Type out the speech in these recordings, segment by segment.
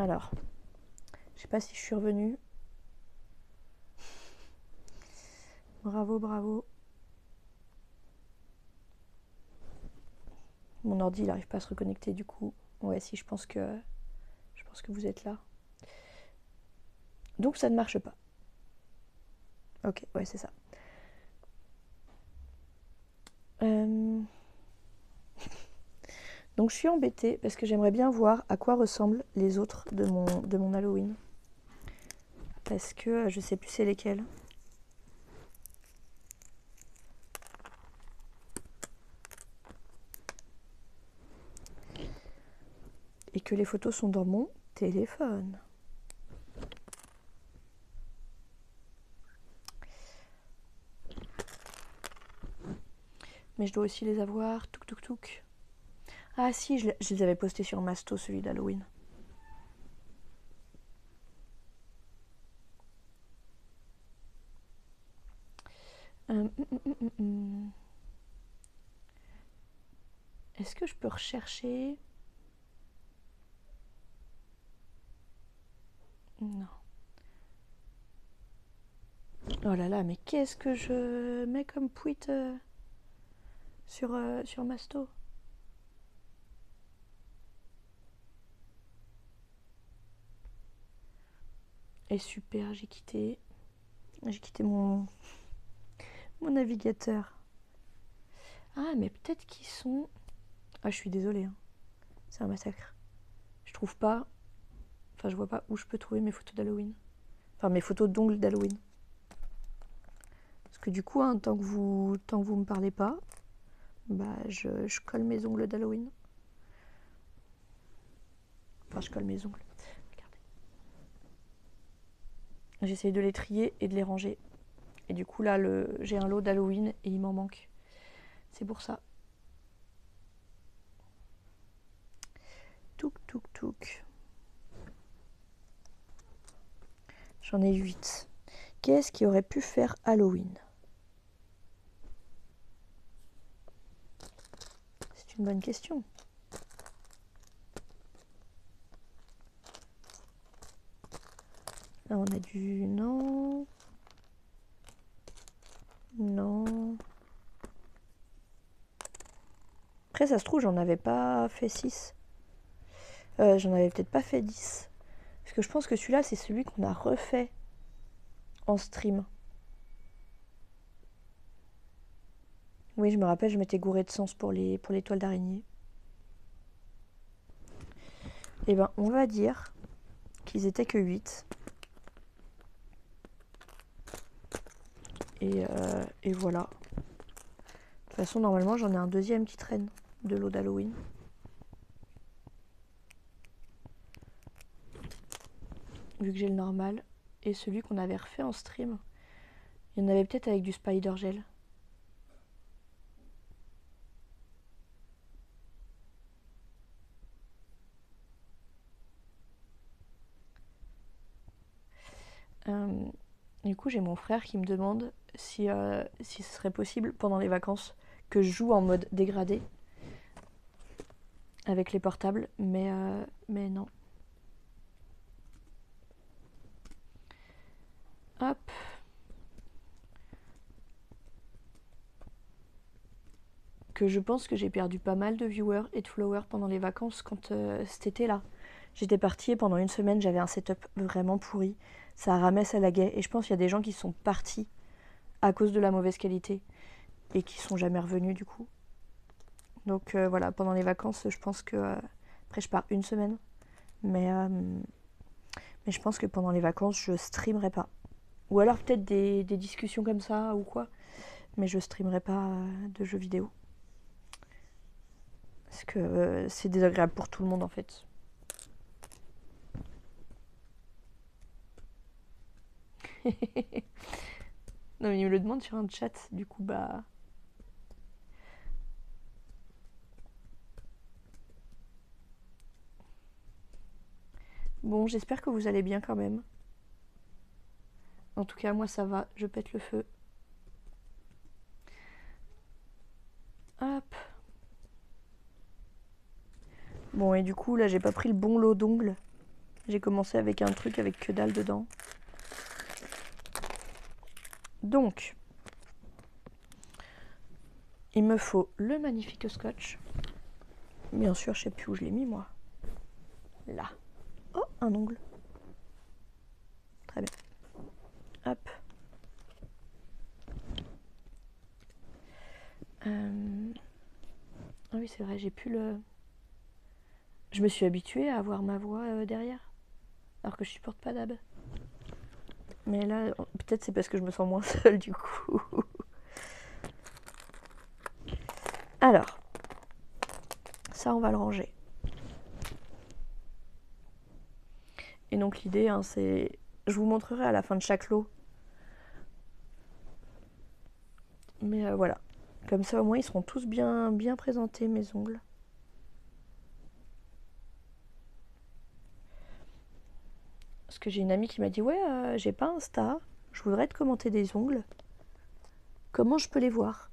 Alors, je sais pas si je suis revenue. Bravo, bravo. Mon ordi, il n'arrive pas à se reconnecter du coup. Ouais, si, je pense que vous êtes là. Donc ça ne marche pas. Ok, ouais, c'est ça. Donc je suis embêtée parce que j'aimerais bien voir à quoi ressemblent les autres de mon Halloween. Parce que je sais plus c'est lesquels. Et que les photos sont dans mon téléphone. Mais je dois aussi les avoir. Touk touk touk. Ah si, je les avais postés sur Masto, celui d'Halloween. Est-ce que je peux rechercher? Non. Oh là là, mais qu'est-ce que je mets comme tweet sur Masto? Et super, j'ai quitté mon navigateur. Ah, mais peut-être qu'ils sont... Ah, je suis désolée, hein. C'est un massacre. Je trouve pas... Enfin, je vois pas où je peux trouver mes photos d'Halloween. Enfin, mes photos d'ongles d'Halloween. Parce que du coup, hein, tant que vous me parlez pas, bah, je colle mes ongles d'Halloween. Enfin, je colle mes ongles. Regardez. J'essaye de les trier et de les ranger. Et du coup, là, j'ai un lot d'Halloween et il m'en manque. C'est pour ça. Touk, touk, touk. J'en ai 8. Qu'est-ce qui aurait pu faire Halloween? C'est une bonne question. Là, on a du... Non. Non. Après, ça se trouve, j'en avais pas fait 6. J'en avais peut-être pas fait 10. Parce que je pense que celui-là, c'est celui qu'on a refait en stream. Oui, je me rappelle, je m'étais gourée de sens pour les toiles d'araignée. Eh ben, on va dire qu'ils étaient que 8. Et voilà. De toute façon, normalement, j'en ai un deuxième qui traîne de l'eau d'Halloween. Vu que j'ai le normal. Et celui qu'on avait refait en stream. Il y en avait peut-être avec du spider gel. Du coup, j'ai mon frère qui me demande si ce serait possible pendant les vacances que je joue en mode dégradé avec les portables, mais non. Hop. Que je pense que j'ai perdu pas mal de viewers et de followers pendant les vacances quand cet été-là. J'étais partie et pendant une semaine, j'avais un setup vraiment pourri. Ça ramait, ça laguait. Et je pense qu'il y a des gens qui sont partis à cause de la mauvaise qualité et qui sont jamais revenus du coup. Donc voilà, pendant les vacances, je pense que... après, je pars une semaine. Mais je pense que pendant les vacances, je streamerai pas. Ou alors peut-être des discussions comme ça ou quoi. Mais je streamerai pas de jeux vidéo. Parce que c'est désagréable pour tout le monde en fait. Non mais il me le demande sur un chat, du coup bah... Bon, j'espère que vous allez bien quand même. En tout cas, moi ça va, je pète le feu. Hop. Bon, et du coup, là, j'ai pas pris le bon lot d'ongles. J'ai commencé avec un truc avec que dalle dedans. Donc, il me faut le magnifique scotch. Bien sûr, je sais plus où je l'ai mis moi. Là. Oh, un ongle. Très bien. Hop. Ah oui, c'est vrai, j'ai plus le... Je me suis habituée à avoir ma voix derrière. Alors que je supporte pas d'hab. Mais là, peut-être c'est parce que je me sens moins seule du coup. Alors, ça on va le ranger. Et donc l'idée, hein, c'est... Je vous montrerai à la fin de chaque lot. Mais voilà. Comme ça au moins ils seront tous bien présentés mes ongles. Parce que j'ai une amie qui m'a dit ouais, j'ai pas Insta, je voudrais te commenter des ongles. Comment je peux les voir?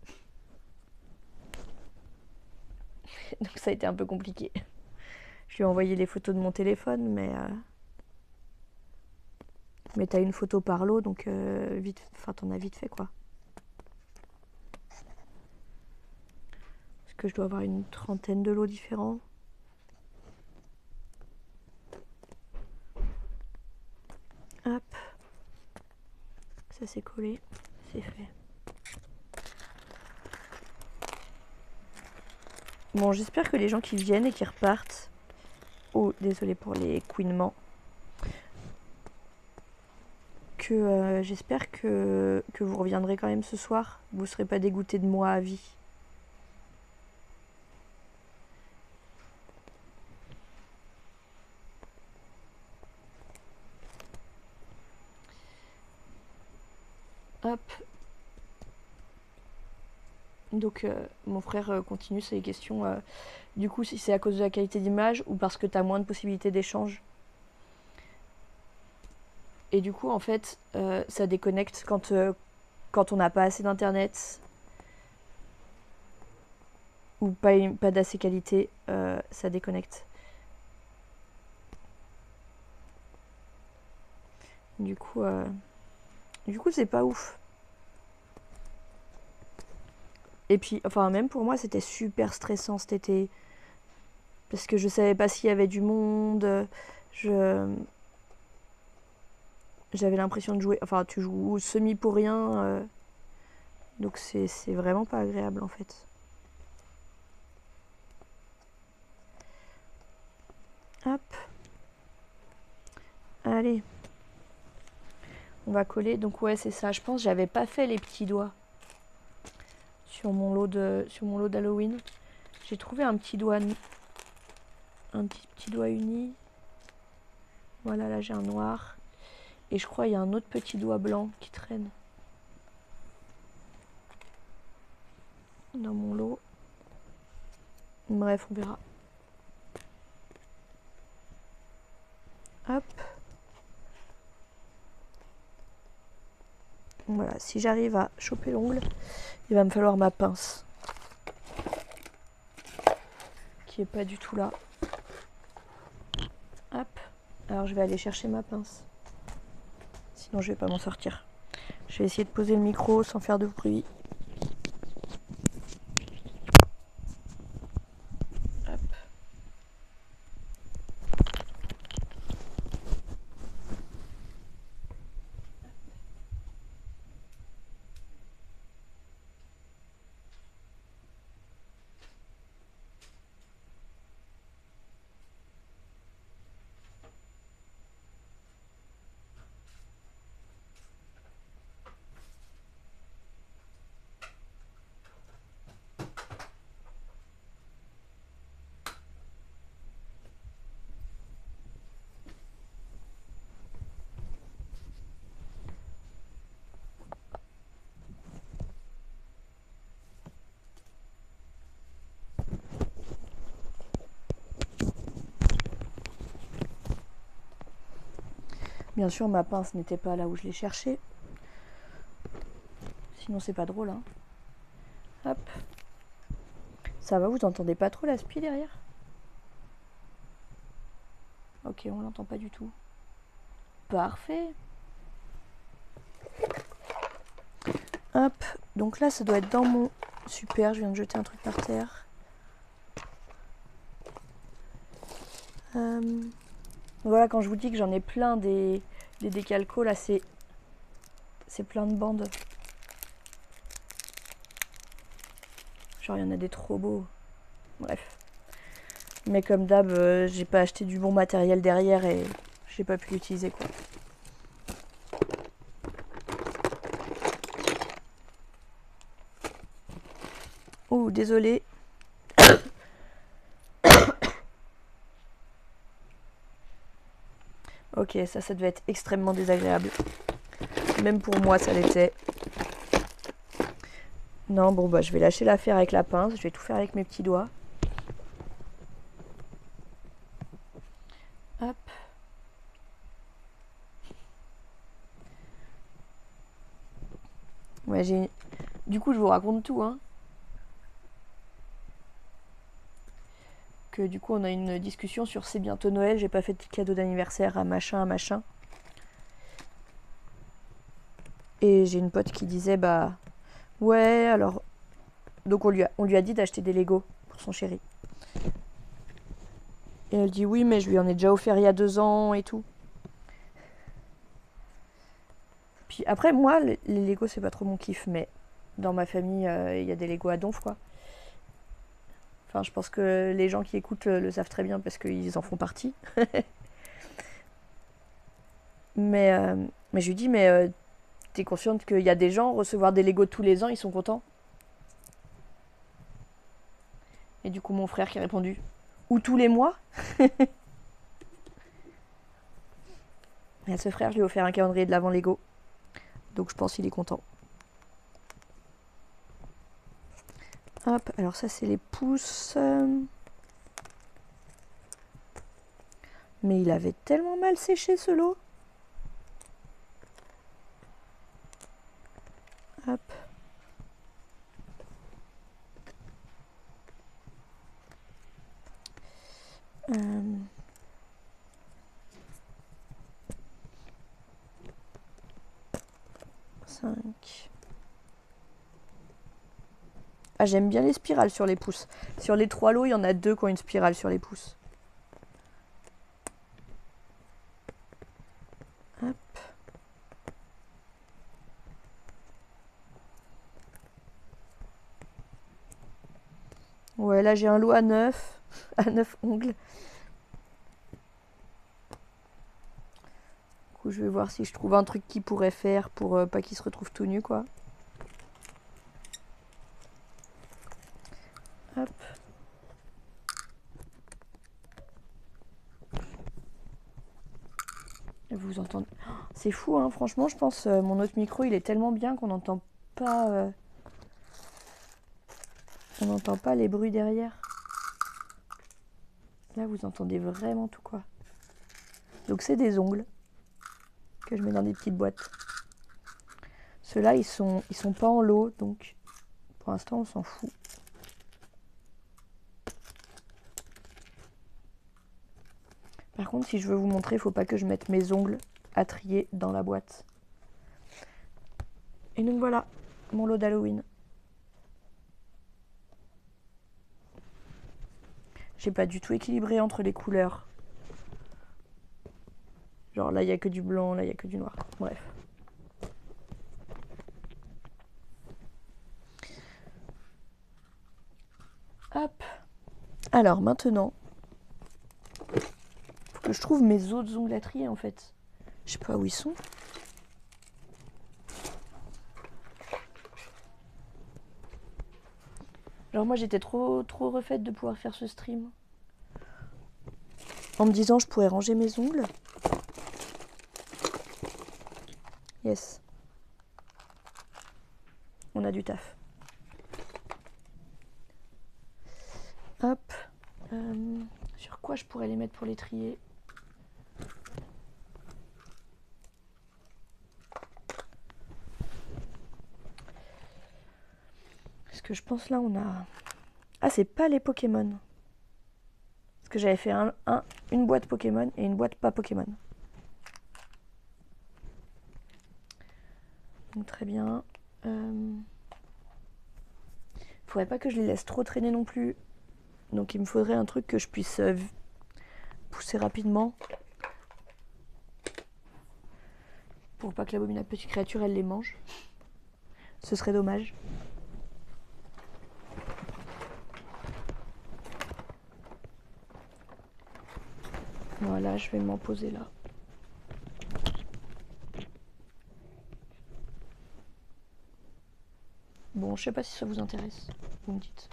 Donc ça a été un peu compliqué. Je lui ai envoyé les photos de mon téléphone, mais t'as une photo par lot, donc vite, enfin t'en as vite fait quoi. Parce que je dois avoir une trentaine de lots différents. Hop, ça s'est collé, c'est fait. Bon, j'espère que les gens qui viennent et qui repartent... Oh, désolé pour les couinements. J'espère que vous reviendrez quand même ce soir. Vous ne serez pas dégoûtés de moi à vie. Hop. Donc mon frère continue ses questions. Du coup, si c'est à cause de la qualité d'image ou parce que tu as moins de possibilités d'échange. Et du coup, en fait, ça déconnecte quand on n'a pas assez d'internet ou pas d'assez qualité, ça déconnecte. Du coup, c'est pas ouf. Et puis, enfin, même pour moi, c'était super stressant cet été. Parce que je savais pas s'il y avait du monde. J'avais l'impression de jouer. Enfin, tu joues semi pour rien. Donc, c'est vraiment pas agréable en fait. Hop. Allez. On va coller. Donc, ouais, c'est ça. Je pense que j'avais pas fait les petits doigts sur mon lot d'Halloween. J'ai trouvé un petit doigt uni. Voilà, là j'ai un noir. Et je crois qu'il y a un autre petit doigt blanc qui traîne dans mon lot. Bref, on verra. Hop. Voilà, si j'arrive à choper l'ongle, il va me falloir ma pince. Qui est pas du tout là. Hop. Alors je vais aller chercher ma pince. Sinon je vais pas m'en sortir. Je vais essayer de poser le micro sans faire de bruit. Hop. Bien sûr, ma pince n'était pas là où je l'ai cherchée. Sinon, c'est pas drôle, hein. Hop. Ça va, vous entendez pas trop la spie derrière? Ok, on l'entend pas du tout. Parfait. Hop, donc là ça doit être dans mon... Super, je viens de jeter un truc par terre. Voilà, quand je vous dis que j'en ai plein des décalcos, là c'est plein de bandes. Genre il y en a des trop beaux. Bref. Mais comme d'hab, j'ai pas acheté du bon matériel derrière et j'ai pas pu l'utiliser quoi. Oh, désolé. Ok, ça devait être extrêmement désagréable. Même pour moi, ça l'était. Non, bon, bah, je vais lâcher l'affaire avec la pince. Je vais tout faire avec mes petits doigts. Hop. Ouais, du coup, je vous raconte tout, hein. Que du coup, on a une discussion sur c'est bientôt Noël. J'ai pas fait de cadeau d'anniversaire à machin, à machin. Et j'ai une pote qui disait, bah, ouais, alors... Donc on lui a dit d'acheter des Lego pour son chéri. Et elle dit, oui, mais je lui en ai déjà offert il y a 2 ans et tout. Puis après, moi, les Lego, c'est pas trop mon kiff, mais dans ma famille, il y a des Lego à donf, quoi. Enfin, je pense que les gens qui écoutent le savent très bien parce qu'ils en font partie. mais, mais je lui dis, mais t'es consciente qu'il y a des gens, recevoir des Lego tous les ans, ils sont contents? Et du coup, mon frère qui a répondu, ou tous les mois? Et à ce frère, je lui ai offert un calendrier de l'avant Lego. Donc je pense qu'il est content. Hop, alors ça c'est les pouces. Mais il avait tellement mal séché ce lot. Hop. 5. Ah, j'aime bien les spirales sur les pouces. Sur les 3 lots, il y en a 2 qui ont une spirale sur les pouces. Hop. Ouais, là j'ai un lot à 9. À 9 ongles. Du coup, je vais voir si je trouve un truc qu'il pourrait faire pour pas qu'il se retrouve tout nu, quoi. Hop. Vous entendez... C'est fou, hein. Franchement, je pense mon autre micro, il est tellement bien qu'on n'entend pas... On n'entend pas les bruits derrière. Là, vous entendez vraiment tout, quoi. Donc, c'est des ongles que je mets dans des petites boîtes. Ceux-là, ils sont pas en lot, donc pour l'instant, on s'en fout. Par contre, si je veux vous montrer, il faut pas que je mette mes ongles à trier dans la boîte. Et donc voilà, mon lot d'Halloween. J'ai pas du tout équilibré entre les couleurs. Genre là, il n'y a que du blanc, là, il n'y a que du noir. Bref. Hop. Alors maintenant, faut que je trouve mes autres ongles à trier en fait. Je sais pas où ils sont. Genre moi j'étais trop refaite de pouvoir faire ce stream. En me disant je pourrais ranger mes ongles. Yes. On a du taf. Hop. Sur quoi je pourrais les mettre pour les trier? Parce que je pense là on a... Ah, c'est pas les Pokémon. Parce que j'avais fait un une boîte Pokémon et une boîte pas Pokémon. Donc très bien. Faudrait pas que je les laisse trop traîner non plus. Donc il me faudrait un truc que je puisse pousser rapidement. Pour pas que l'abominable petite créature elle les mange. Ce serait dommage. Voilà, je vais m'en poser là. Bon, je sais pas si ça vous intéresse. Vous me dites.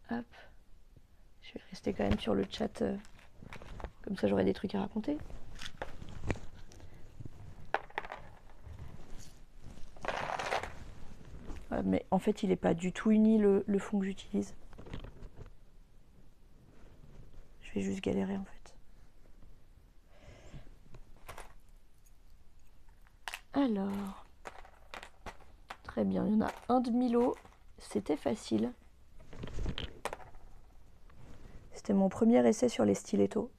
Hop. Je vais rester quand même sur le chat. Comme ça, j'aurai des trucs à raconter. Mais en fait, il n'est pas du tout uni le fond que j'utilise. Je vais juste galérer en fait. Alors, très bien, il y en a un de Milo, c'était facile. C'était mon premier essai sur les stilettos.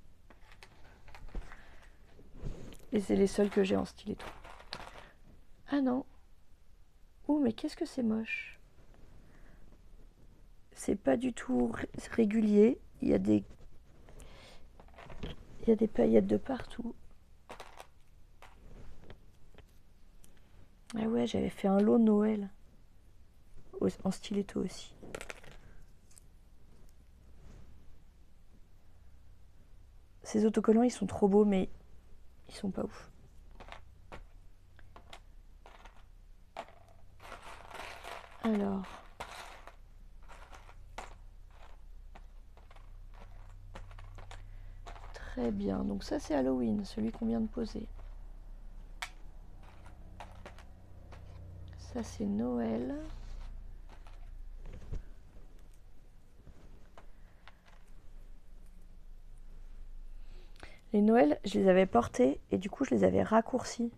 Et c'est les seuls que j'ai en stiletto. Ah non. Ouh, mais qu'est-ce que c'est moche. C'est pas du tout régulier. Il y a des paillettes de partout. Ah ouais, j'avais fait un lot Noël. En stiletto aussi. Ces autocollants, ils sont trop beaux, mais ils sont pas ouf. Alors. Très bien. Donc ça, c'est Halloween, celui qu'on vient de poser. Ça, c'est Noël. Les Noëls, je les avais portés et du coup, je les avais raccourcis.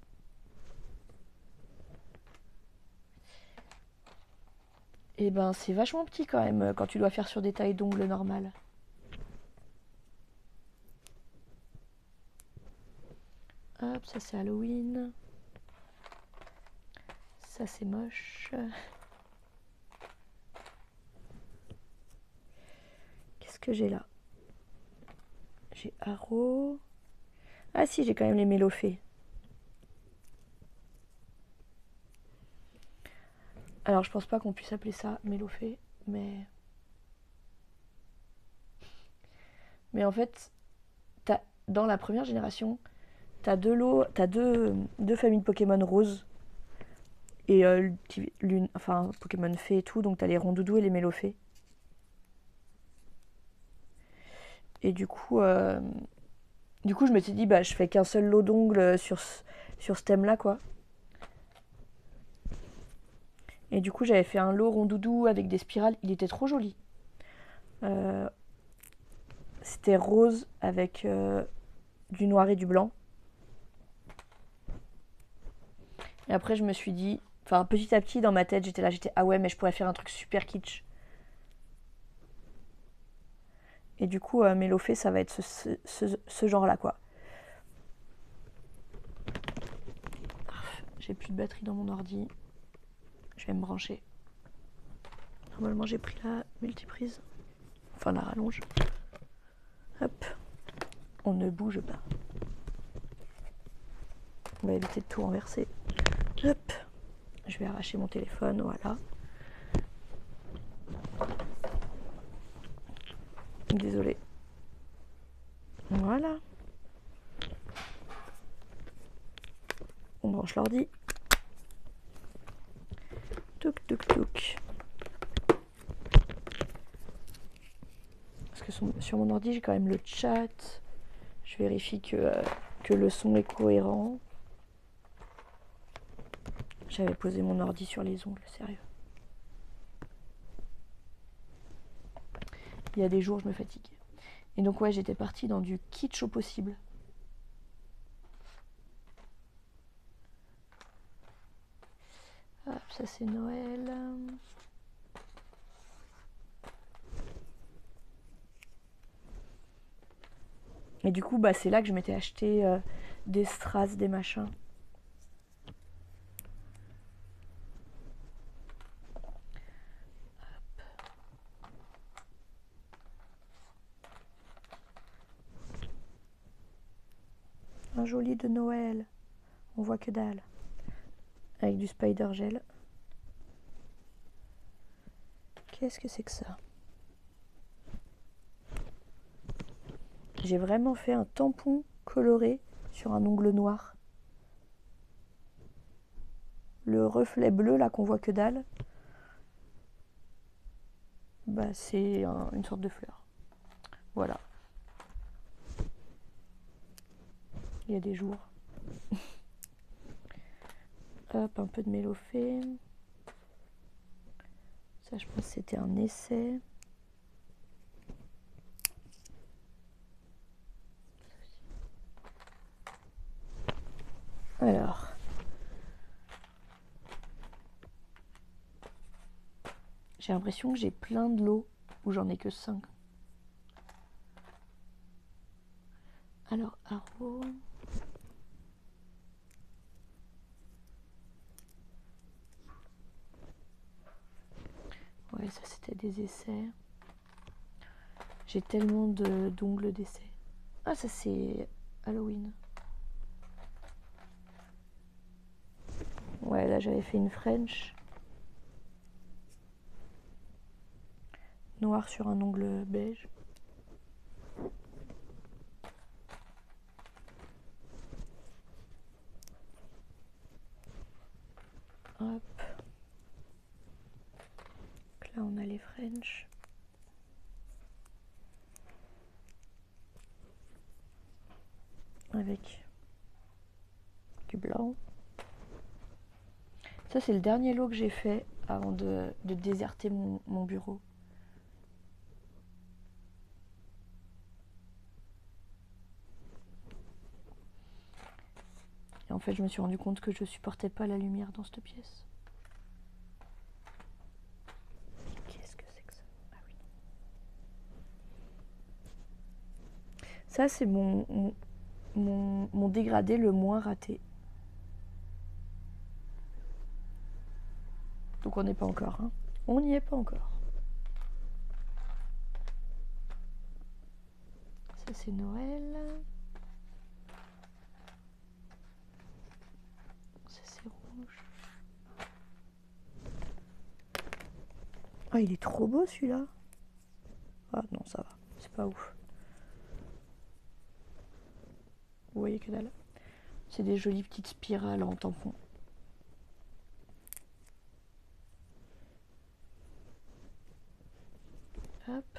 Et ben, c'est vachement petit quand même quand tu dois faire sur des tailles d'ongles normales. Hop, ça c'est Halloween. Ça c'est moche. Qu'est-ce que j'ai là? J'ai Haro. Ah si, j'ai quand même les Mélofées. Alors je pense pas qu'on puisse appeler ça Mélofée, mais en fait, dans la première génération, t'as deux familles de Pokémon roses et enfin Pokémon fée et tout, donc t'as les rondoudous et les Mélofées. Et du coup, je me suis dit, bah, je fais qu'un seul lot d'ongles sur ce thème-là, quoi. Et du coup, j'avais fait un lot rondoudou avec des spirales. Il était trop joli. C'était rose avec du noir et du blanc. Et après, je me suis dit, enfin, petit à petit, dans ma tête, j'étais ah ouais, mais je pourrais faire un truc super kitsch. Et du coup, Mélofée, ça va être ce genre-là, quoi. J'ai plus de batterie dans mon ordi. Je vais me brancher. Normalement, j'ai pris la multiprise. Enfin, la rallonge. Hop. On ne bouge pas. On va éviter de tout renverser. Hop. Je vais arracher mon téléphone, voilà. Désolée. Voilà. On branche l'ordi. Touk touk touk. Parce que sur mon ordi, j'ai quand même le chat. Je vérifie que le son est cohérent. J'avais posé mon ordi sur les ongles, sérieux. Il y a des jours, je me fatigue. Et donc ouais, j'étais partie dans du kitsch au possible. Hop, ça c'est Noël. Et du coup, bah, c'est là que je m'étais acheté des strass, des machins. Un joli de Noël. On voit que dalle. Avec du spider gel. Qu'est-ce que c'est que ça? J'ai vraiment fait un tampon coloré sur un ongle noir. Le reflet bleu là qu'on voit que dalle, bah, c'est une sorte de fleur. Voilà. Il y a des jours. Hop, un peu de mélofée. Ça, je pense que c'était un essai. Alors. J'ai l'impression que j'ai plein de lots où j'en ai que 5. Alors, Haro. Ouais, ça c'était des essais. J'ai tellement d'ongles d'essais. Ah, ça c'est Halloween. Ouais, là j'avais fait une French. Noir sur un ongle beige. Hop. Donc là on a les French. Avec du blanc. Ça c'est le dernier lot que j'ai fait avant de déserter mon bureau. Et en fait je me suis rendu compte que je supportais pas la lumière dans cette pièce. Qu'est-ce que c'est que ça? Ah oui. Ça c'est mon dégradé le moins raté. Donc on n'est pas encore, hein. On n'y est pas encore. Ça c'est Noël. Ça c'est rouge. Ah, il est trop beau celui-là. Ah non, ça va, c'est pas ouf. Vous voyez que dalle. C'est des jolies petites spirales en tampon. Hop.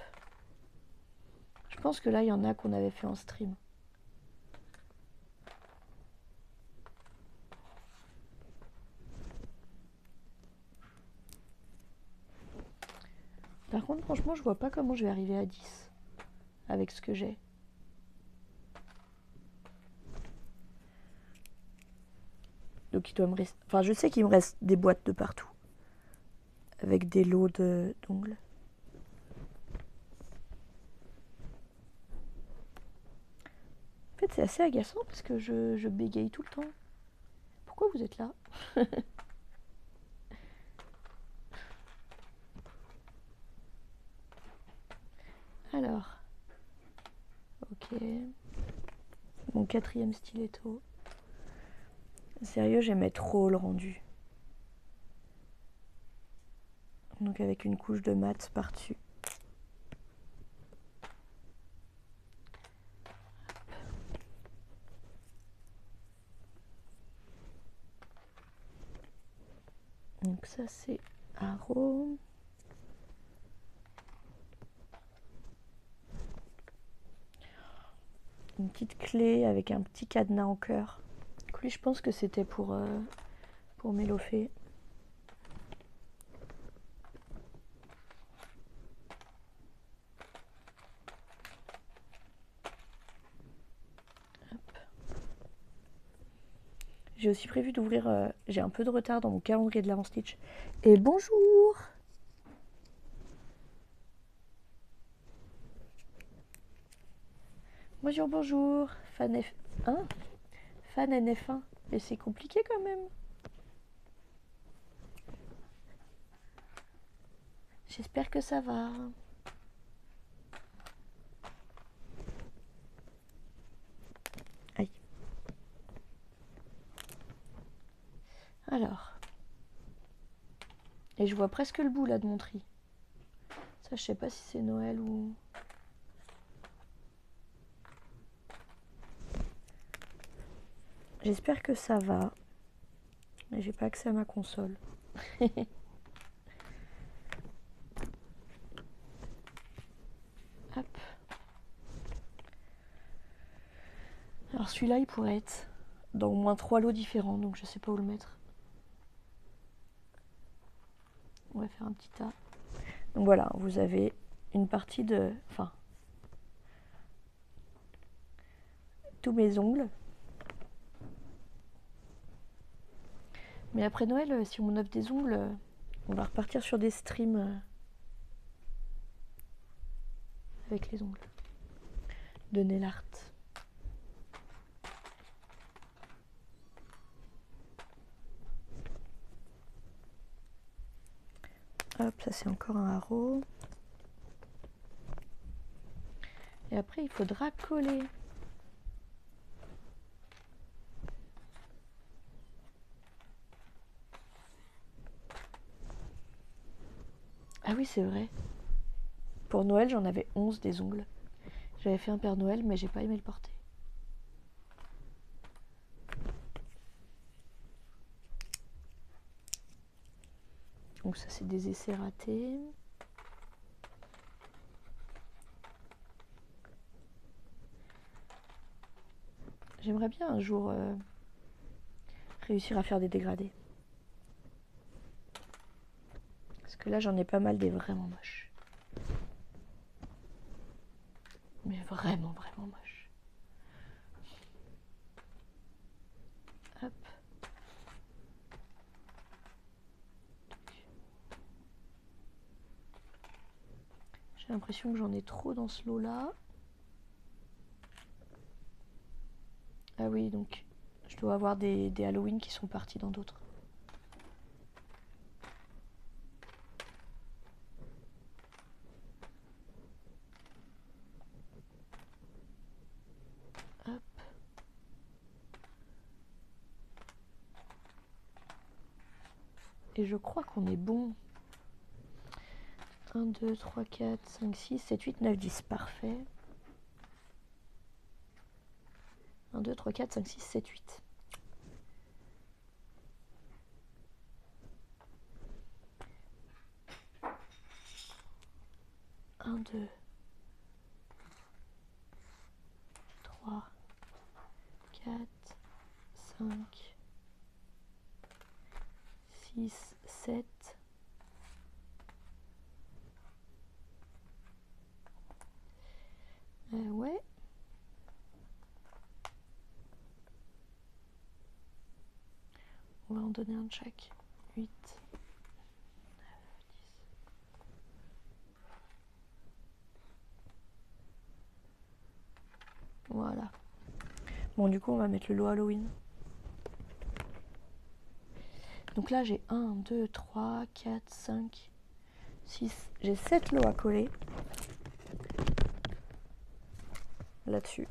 Je pense que là, il y en a qu'on avait fait en stream. Par contre, franchement, je vois pas comment je vais arriver à 10 avec ce que j'ai. Donc il doit me rester... Enfin, je sais qu'il me reste des boîtes de partout. Avec des lots d'ongles. En fait, c'est assez agaçant parce que je bégaye tout le temps. Pourquoi vous êtes là? Alors. Ok. Mon 4e stiletto. Sérieux, j'aimais trop le rendu. Donc avec une couche de mat par-dessus. Donc ça c'est Haro. Une petite clé avec un petit cadenas en cœur. Lui, je pense que c'était pour Mélofée. J'ai aussi prévu d'ouvrir... j'ai un peu de retard dans mon calendrier de la Stitch. Et bonjour! Bonjour, bonjour. Fan F1. Fan NF1. Mais c'est compliqué quand même. J'espère que ça va. Aïe. Alors. Et je vois presque le bout là de mon tri. Ça, je sais pas si c'est Noël ou... J'espère que ça va. Mais j'ai pas accès à ma console. Hop. Alors celui-là, il pourrait être dans au moins 3 lots différents, donc je sais pas où le mettre. On va faire un petit tas. Donc voilà, vous avez une partie de... Enfin... tous mes ongles. Mais après Noël, si on m'offre des ongles, on va repartir sur des streams avec les ongles de nail art. Hop, ça c'est encore un haro. Et après, il faudra coller. Ah oui, c'est vrai. Pour Noël, j'en avais 11 des ongles. J'avais fait un Père Noël, mais j'ai pas aimé le porter. Donc ça, c'est des essais ratés. J'aimerais bien un jour réussir à faire des dégradés. Parce que là, j'en ai pas mal des vraiment moches. Mais vraiment, vraiment moches. Hop. J'ai l'impression que j'en ai trop dans ce lot-là. Ah oui, donc je dois avoir des Halloween qui sont partis dans d'autres. Hop. Et je crois qu'on est bon. 1, 2, 3, 4, 5, 6, 7, 8, 9, 10. Parfait. 1, 2, 3, 4, 5, 6, 7, 8. Un, deux, trois, quatre, cinq, six, sept. Ouais. On va en donner un de chaque. 8, 9, 10. Voilà. Bon, du coup, on va mettre le lot Halloween. Donc là, j'ai 1, 2, 3, 4, 5, 6. J'ai 7 lots à coller. Là-dessus.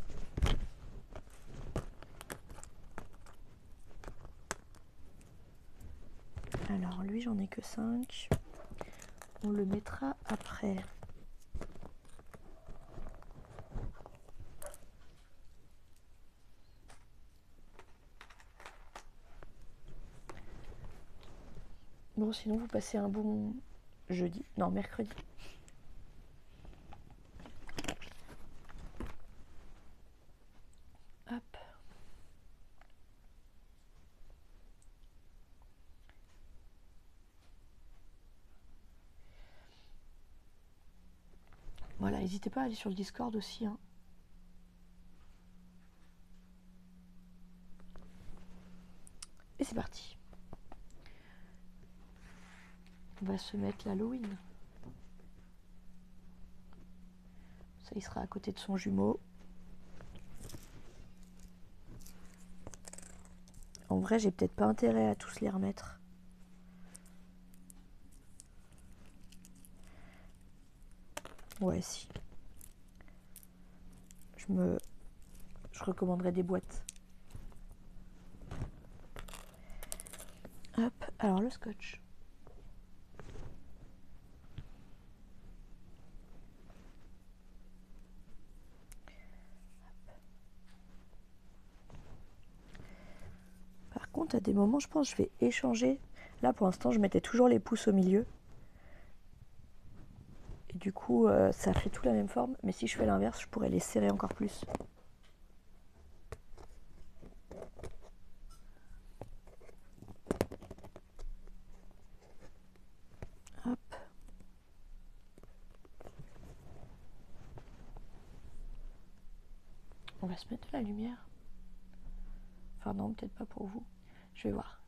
Alors, lui, j'en ai que 5. On le mettra après. Bon, sinon, vous passez un bon jeudi. Non, mercredi. Hop. Voilà, n'hésitez pas à aller sur le Discord aussi. Hein. Et c'est parti. On va se mettre l'Halloween. Ça, il sera à côté de son jumeau. En vrai, j'ai peut-être pas intérêt à tous les remettre. Ouais, si. Je recommanderais des boîtes. Hop, alors le scotch. Par contre, à des moments, je pense que je vais échanger. Là, pour l'instant, je mettais toujours les pouces au milieu. Et du coup, ça fait tout la même forme. Mais si je fais l'inverse, je pourrais les serrer encore plus. Hop. On va se mettre de la lumière. Enfin non, peut-être pas pour vous. Je vais voir.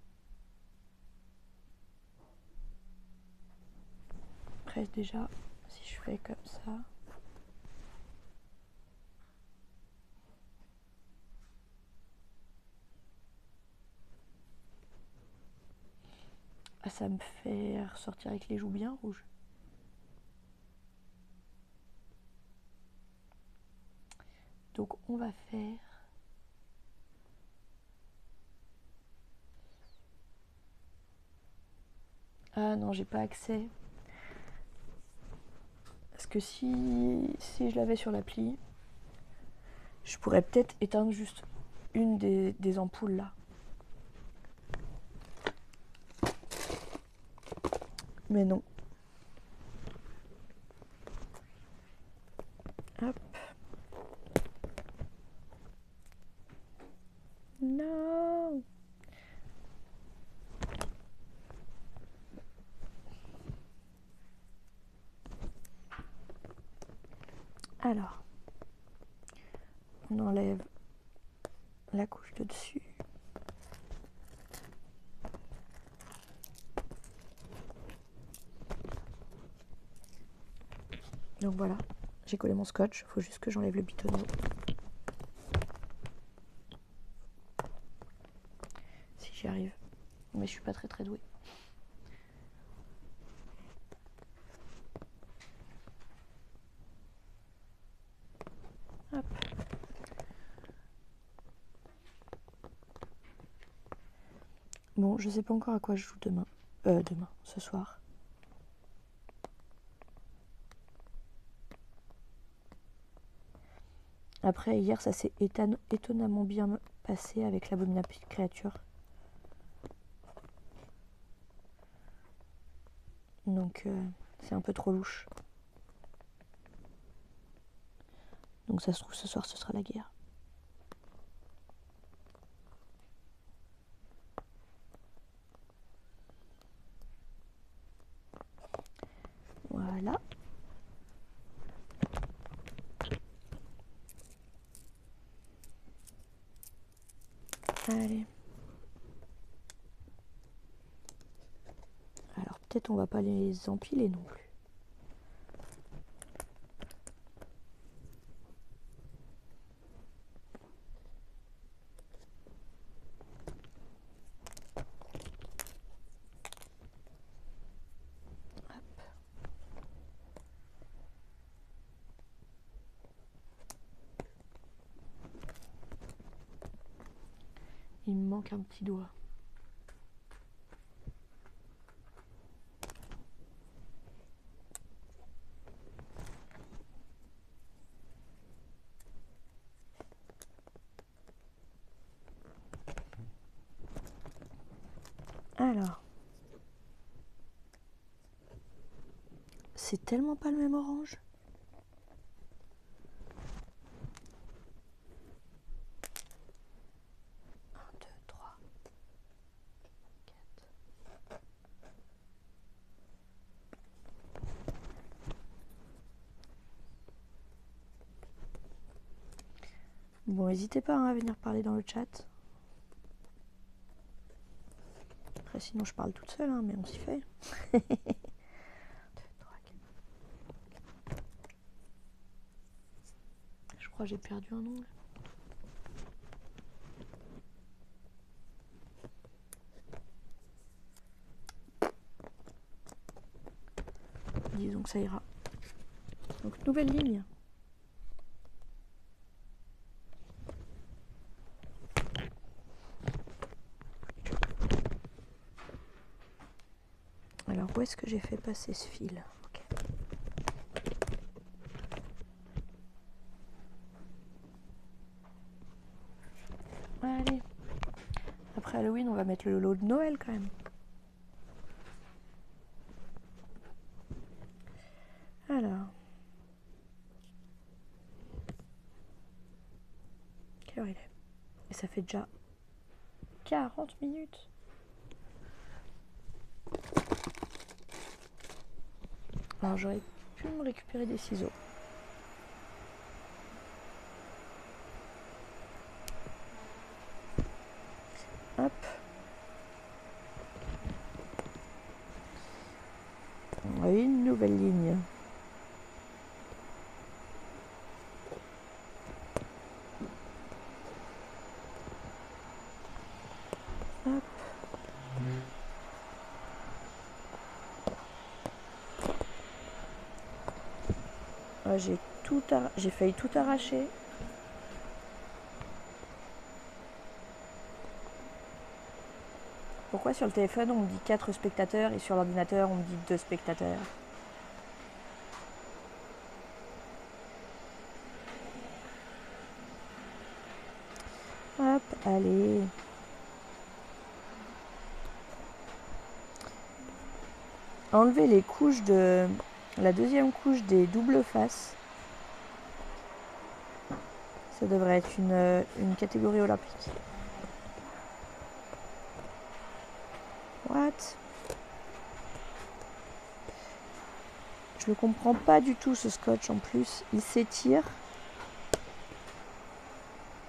Après déjà, si je fais comme ça... Ah, ça me fait ressortir avec les joues bien rouges. Donc on va faire... Ah non, j'ai pas accès. Parce que si je l'avais sur l'appli, je pourrais peut-être éteindre juste une des ampoules là. Mais non. Hop. Non. Alors, on enlève la couche de dessus. Donc voilà, j'ai collé mon scotch, faut juste que j'enlève le bitonneau. Si j'y arrive. Mais je suis pas très douée. Hop. Bon, je sais pas encore à quoi je joue demain. Ce soir. Après, hier, ça s'est étonnamment bien passé avec l'abominable créature. Donc, c'est un peu trop louche. Donc, ça se trouve, ce soir, ce sera la guerre. Voilà. Allez. Alors, peut-être on va pas les empiler non plus. Il me manque un petit doigt. Alors. C'est tellement pas le même orange. Un, deux, trois, quatre. Bon, n'hésitez pas à venir parler dans le chat. Après, sinon, je parle toute seule, hein, mais on s'y fait. 2, 3, 4. Je crois que j'ai perdu un ongle. mercredi, donc ça ira. Donc nouvelle ligne. Alors où est-ce que j'ai fait passer ce fil? Okay. Allez. Après Halloween, on va mettre le lot de Noël quand même. Alors. Quelle heure il est? Et ça fait déjà 40 minutes. Alors j'aurais pu me récupérer des ciseaux. Hop. On a une nouvelle ligne. Hop. Ah, j'ai failli tout arracher. Pourquoi sur le téléphone on me dit 4 spectateurs et sur l'ordinateur on me dit 2 spectateurs? Hop, allez. Enlever les couches de... la deuxième couche des doubles faces. Ça devrait être une catégorie olympique. What? Je ne comprends pas du tout ce scotch en plus. Il s'étire.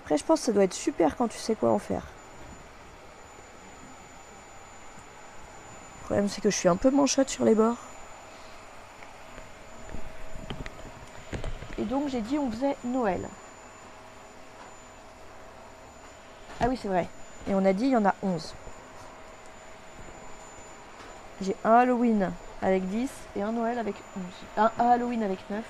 Après, je pense que ça doit être super quand tu sais quoi en faire. Le problème, c'est que je suis un peu manchotte sur les bords. Et donc, j'ai dit on faisait Noël. Ah oui, c'est vrai. Et on a dit il y en a 11. J'ai un Halloween avec 10 et un Noël avec 11. Un Halloween avec 9.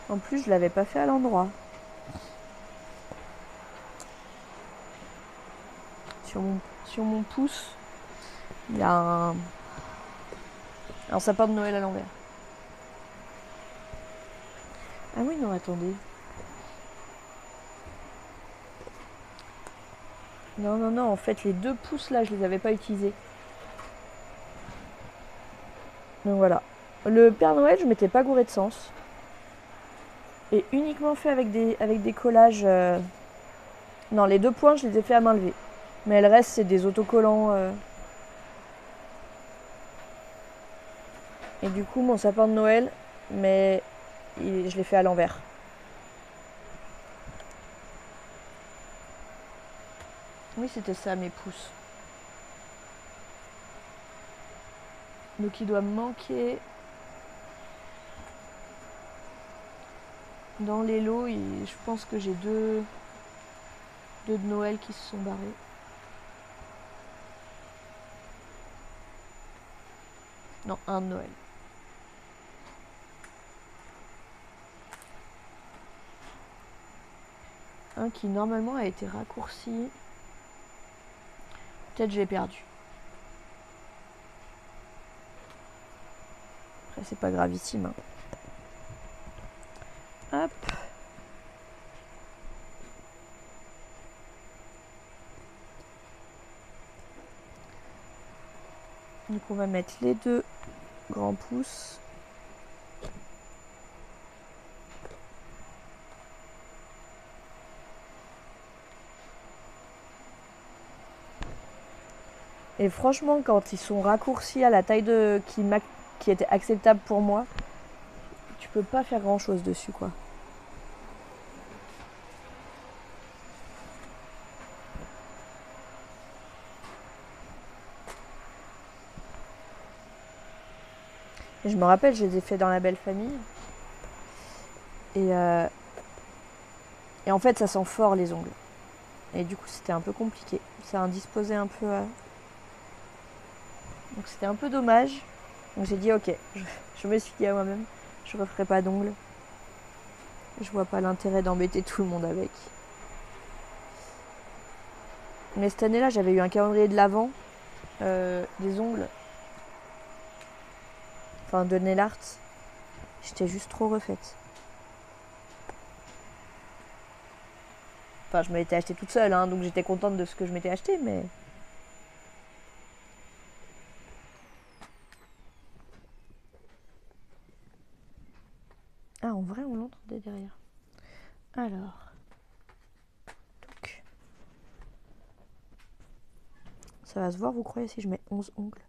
En plus, je l'avais pas fait à l'endroit. Sur mon pouce, il y a un sapin de Noël à l'envers. Ah oui, non, attendez. Non, non, non, en fait, les 2 pouces là, je les avais pas utilisés. Donc voilà. Le Père Noël, je m'étais pas gouré de sens. Et uniquement fait avec des collages. Non, les 2 points, je les ai fait à main levée. Mais le reste, c'est des autocollants. Et du coup, mon sapin de Noël, mais je l'ai fait à l'envers. Oui, c'était ça, mes pouces. Donc il doit me manquer... Dans les lots, je pense que j'ai deux de Noël qui se sont barrés. Non, un de Noël. Un qui normalement a été raccourci. Peut-être je l'ai perdu. Après c'est pas gravissime. Hein. Hop. Donc on va mettre les 2 grands pouces. Et franchement, quand ils sont raccourcis à la taille qui était acceptable pour moi, tu peux pas faire grand chose dessus, quoi. Et je me rappelle, je les ai fait dans la belle famille. Et Et en fait, ça sent fort les ongles. Et du coup, c'était un peu compliqué. Ça indisposait un peu. Donc c'était un peu dommage. Donc j'ai dit ok, je me suis dit à moi-même, je referai pas d'ongles. Je vois pas l'intérêt d'embêter tout le monde avec. Mais cette année-là, j'avais eu un calendrier de l'Avent, des ongles, enfin de nail art. J'étais juste trop refaite. Enfin, je me l'étais acheté toute seule, hein, donc j'étais contente de ce que je m'étais acheté, mais... Ah, en vrai, on l'entendait derrière. Alors... Donc... Ça va se voir, vous croyez, si je mets 11 ongles?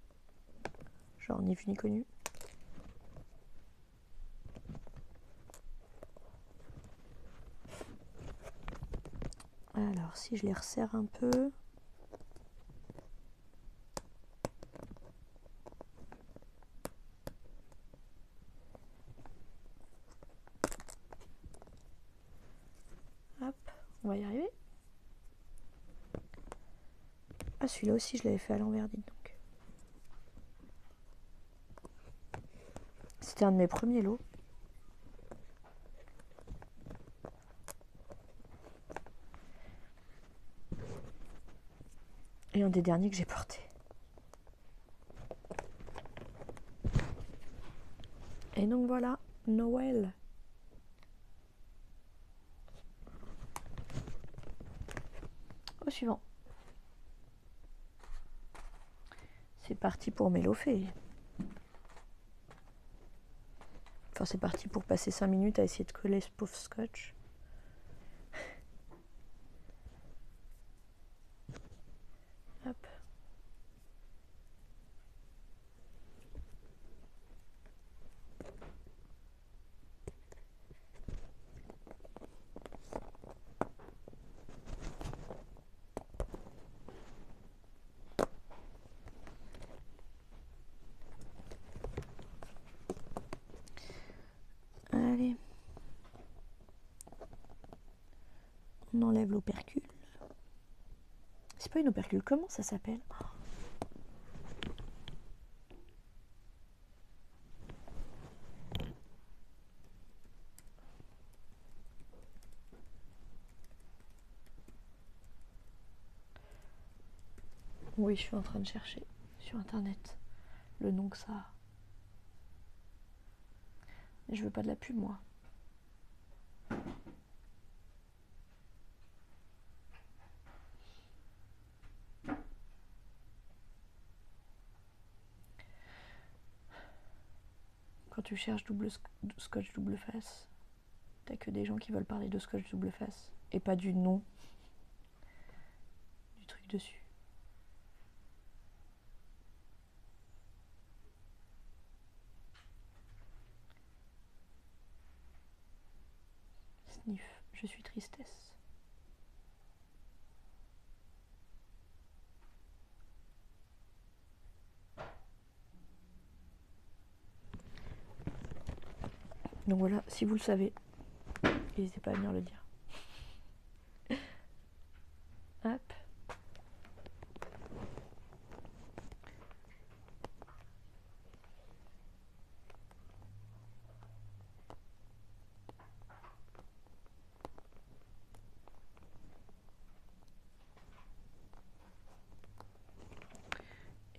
Genre, ni vu ni connu. Alors, si je les resserre un peu... Hop, on va y arriver. Ah, celui-là aussi, je l'avais fait à l'envers, dites donc. C'était un de mes premiers lots. Et un des derniers que j'ai porté. Et donc voilà, Noël. Au suivant. C'est parti pour mes lots faits. Enfin, c'est parti pour passer 5 minutes à essayer de coller ce pauvre scotch. Hop. Allez. On enlève l'opercule. C'est pas une opercule, comment ça s'appelle? Oui, je suis en train de chercher sur internet le nom que ça a. Mais je veux pas de la pub, moi. Quand tu cherches scotch double face, t'as que des gens qui veulent parler de scotch double face et pas du nom du truc dessus. Sniff, je suis tristesse. Donc voilà, si vous le savez, n'hésitez pas à venir le dire. Hop.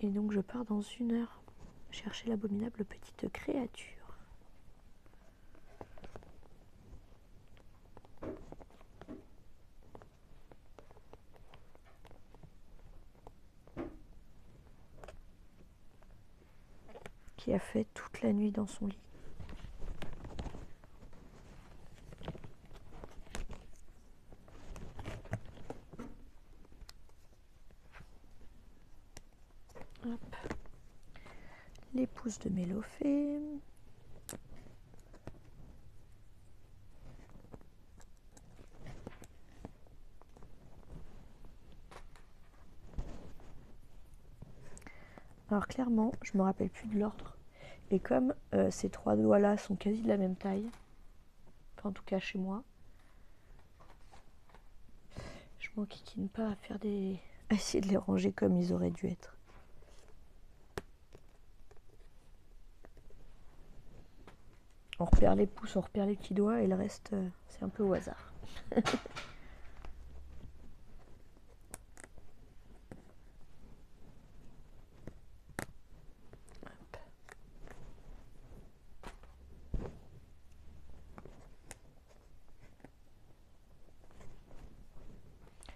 Et donc je pars dans 1 heure chercher l'abominable petite créature. Qui a fait toute la nuit dans son lit. Hop. Les pousses de Mélofée. Alors clairement, je me rappelle plus de l'ordre. Et comme ces 3 doigts là sont quasi de la même taille, enfin en tout cas chez moi, m'enquiquine pas à faire des... à essayer de les ranger comme ils auraient dû être. On repère les pouces, on repère les petits doigts et le reste, c'est un peu au hasard.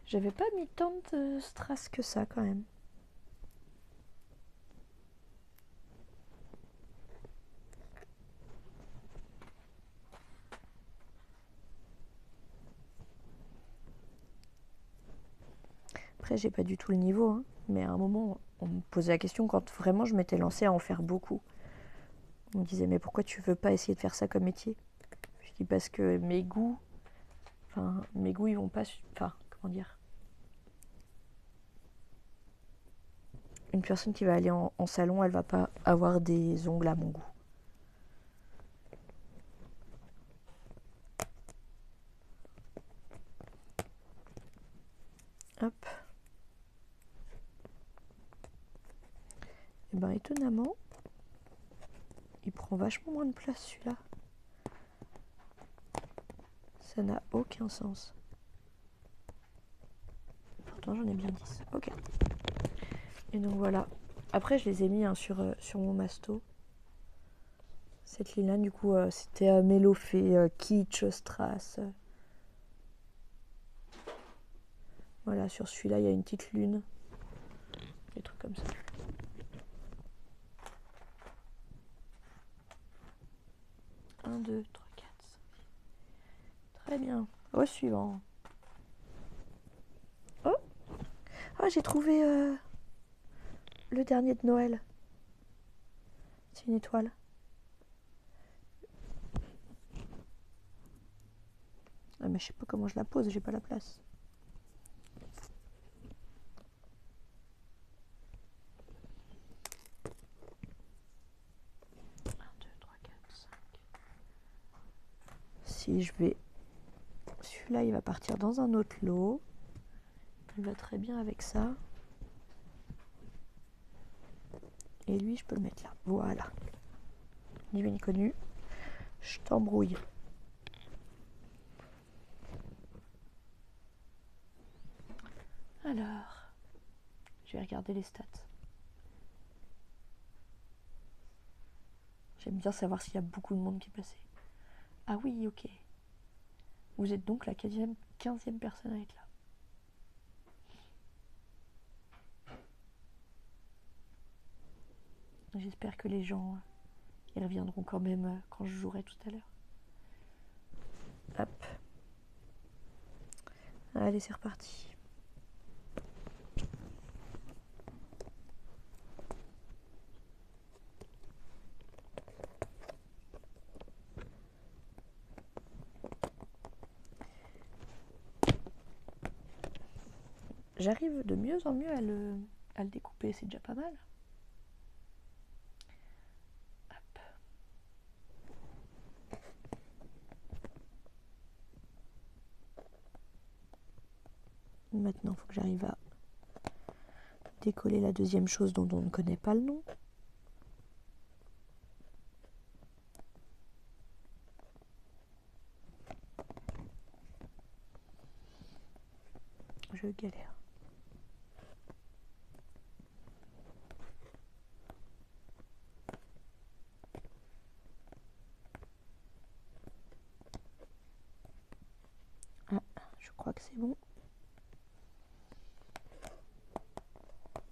J'avais pas mis tant de strass que ça quand même. Après, j'ai pas du tout le niveau, hein, mais à un moment, on me posait la question quand vraiment je m'étais lancée à en faire beaucoup. On me disait, mais pourquoi tu veux pas essayer de faire ça comme métier? Je dis, parce que mes goûts, ils vont pas. Enfin, comment dire? Une personne qui va aller en salon, elle va pas avoir des ongles à mon goût. Hop. Et ben étonnamment, il prend vachement moins de place celui-là. Ça n'a aucun sens. Pourtant j'en ai bien 10. Ok. Et donc voilà. Après je les ai mis sur mon masto. Cette ligne-là, du coup, c'était Mélofée, Kitsch, Strass. Voilà, sur celui-là, il y a une petite lune. Des trucs comme ça. Un, deux, trois, quatre, cinq. Très bien. Au suivant. Oh, ah, j'ai trouvé le dernier de Noël. C'est une étoile. Ah, mais je sais pas comment je la pose, j'ai pas la place. Un, deux, trois, quatre, cinq. Si je vais... Celui-là, il va partir dans un autre lot. Il va très bien avec ça. Et lui, je peux le mettre là. Voilà. Ni vu ni connu. Je t'embrouille. Alors, je vais regarder les stats. J'aime bien savoir s'il y a beaucoup de monde qui est passé. Ah oui, ok. Vous êtes donc la 15e personne à être là. J'espère que les gens ils reviendront quand même quand je jouerai tout à l'heure. Hop. Allez, c'est reparti. J'arrive de mieux en mieux à le découper, c'est déjà pas mal. Hop. Maintenant, il faut que j'arrive à décoller la deuxième chose dont on ne connaît pas le nom. Je galère. Ah, je crois que c'est bon.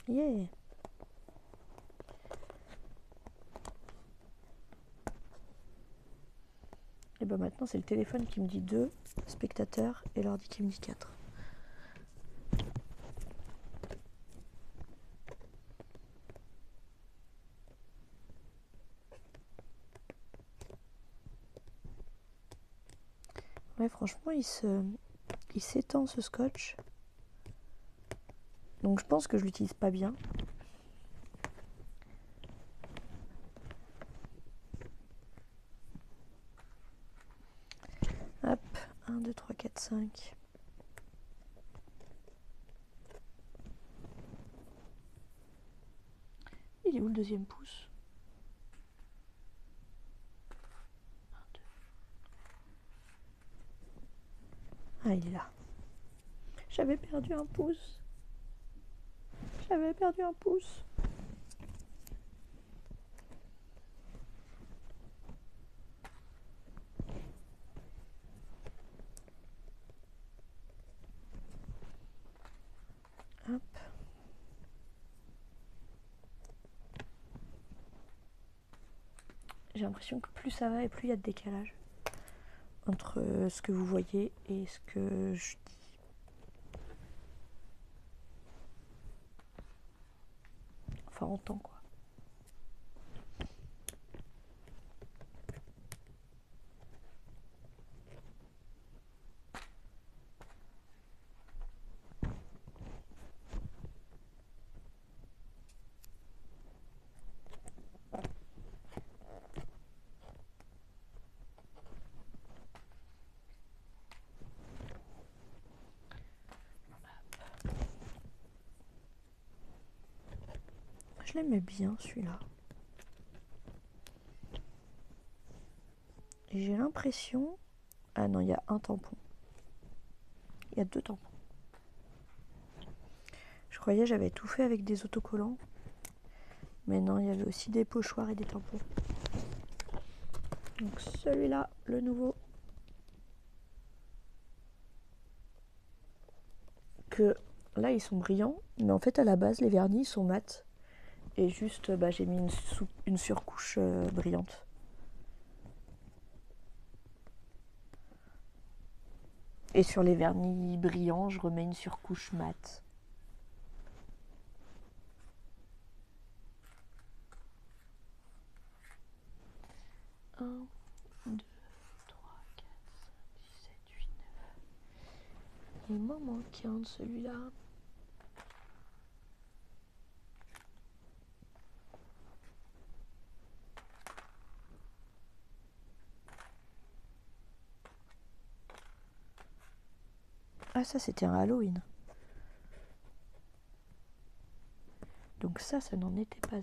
Yeah. Et ben maintenant, c'est le téléphone qui me dit 2 spectateurs et l'ordi qui me dit 4. Ouais, franchement, il s'étend ce scotch. Donc je pense que je l'utilise pas bien. Hop, 1, 2, 3, 4, 5. est où le deuxième pouce? Ah, il est là. J'avais perdu un pouce. J'avais perdu un pouce. Hop. J'ai l'impression que plus ça va et plus il y a de décalage entre ce que vous voyez et ce que je dis. Enfin, entend quoi. Je l'aimais bien celui-là. Et j'ai l'impression... Ah non, il y a un tampon. Il y a 2 tampons. Je croyais que j'avais tout fait avec des autocollants. Mais non, il y avait aussi des pochoirs et des tampons. Donc celui-là, le nouveau. Que là, ils sont brillants. Mais en fait, à la base, les vernis sont mats. Et juste, j'ai mis une surcouche brillante. Et sur les vernis brillants, je remets une surcouche mate. Un, 2, 3, 4, 5, 6, 7, 8, 9. Il m'en manque un de celui-là. Ah, ça c'était un Halloween. Donc ça n'en était pas un.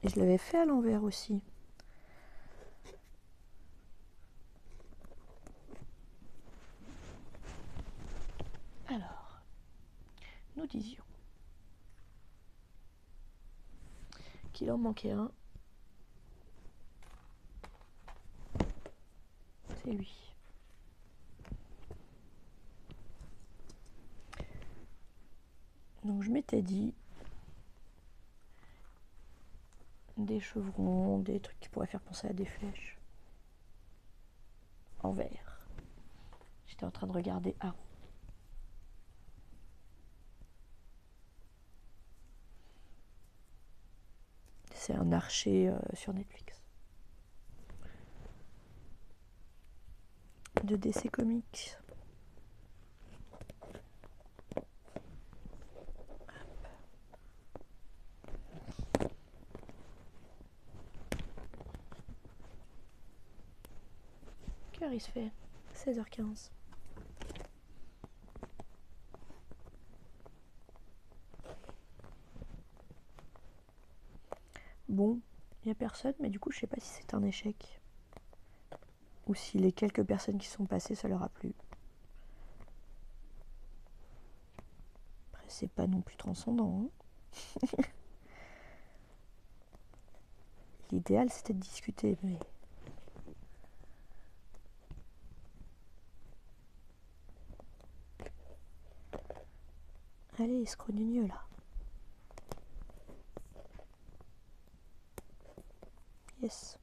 Et je l'avais fait à l'envers aussi. Alors, nous disions qu'il en manquait un. C'est lui. Donc je m'étais dit des chevrons, des trucs qui pourraient faire penser à des flèches. En vert. J'étais en train de regarder Arrow. C'est un archer sur Netflix. De DC Comics. Quelle heure il se fait? 16h15. Bon, il n'y a personne, mais du coup, je sais pas si c'est un échec. Ou si les quelques personnes qui sont passées, ça leur a plu. Après, c'est pas non plus transcendant. Hein. L'idéal, c'était de discuter, mais... Allez, scrogneux là. Yes.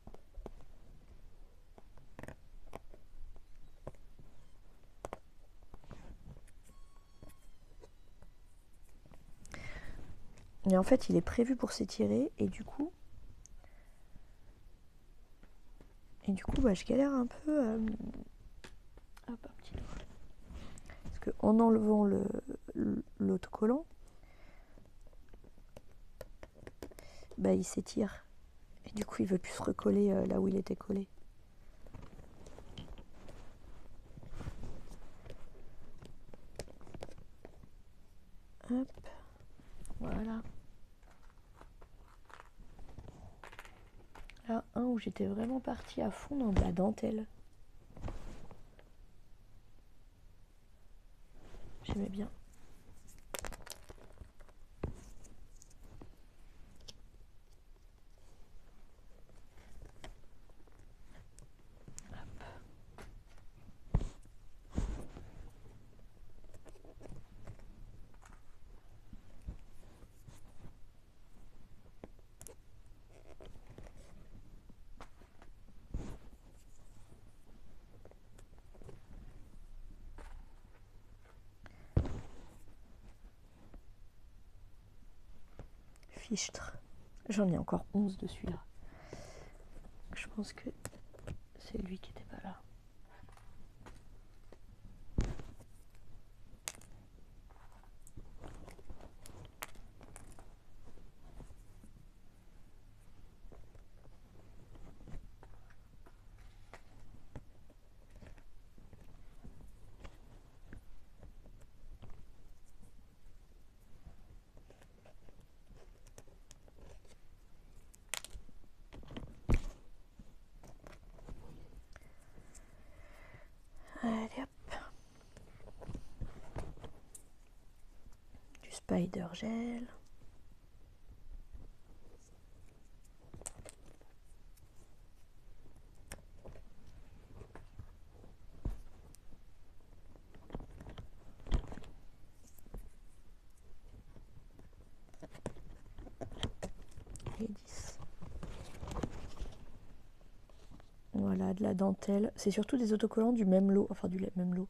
Et en fait, il est prévu pour s'étirer et du coup, je galère un peu. Hop, un petit doigt. Parce qu'en enlevant l'autocollant, il s'étire. Et du coup, il veut plus se recoller là où il était collé. Hop, voilà. Là, un où j'étais vraiment partie à fond dans de la dentelle. J'aimais bien. Fichtre. J'en ai encore 11 de celui-là. Je pense que c'est lui qui était pas là. Allez hop. Du spider gel. Et 10. Voilà, de la dentelle. C'est surtout des autocollants du même lot. Enfin, du même lot.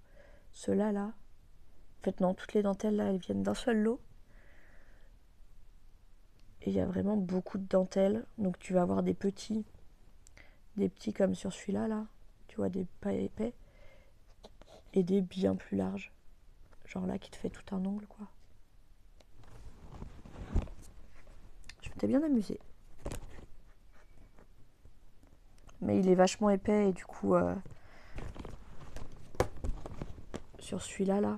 Ceux-là, là. En fait, non, toutes les dentelles, là, elles viennent d'un seul lot. Et il y a vraiment beaucoup de dentelles. Donc, tu vas avoir des petits comme sur celui-là, là. Tu vois, des pas épais. Et des bien plus larges. Genre là, qui te fait tout un ongle, quoi. Je m'étais bien amusée. Mais il est vachement épais et du coup, sur celui-là, là,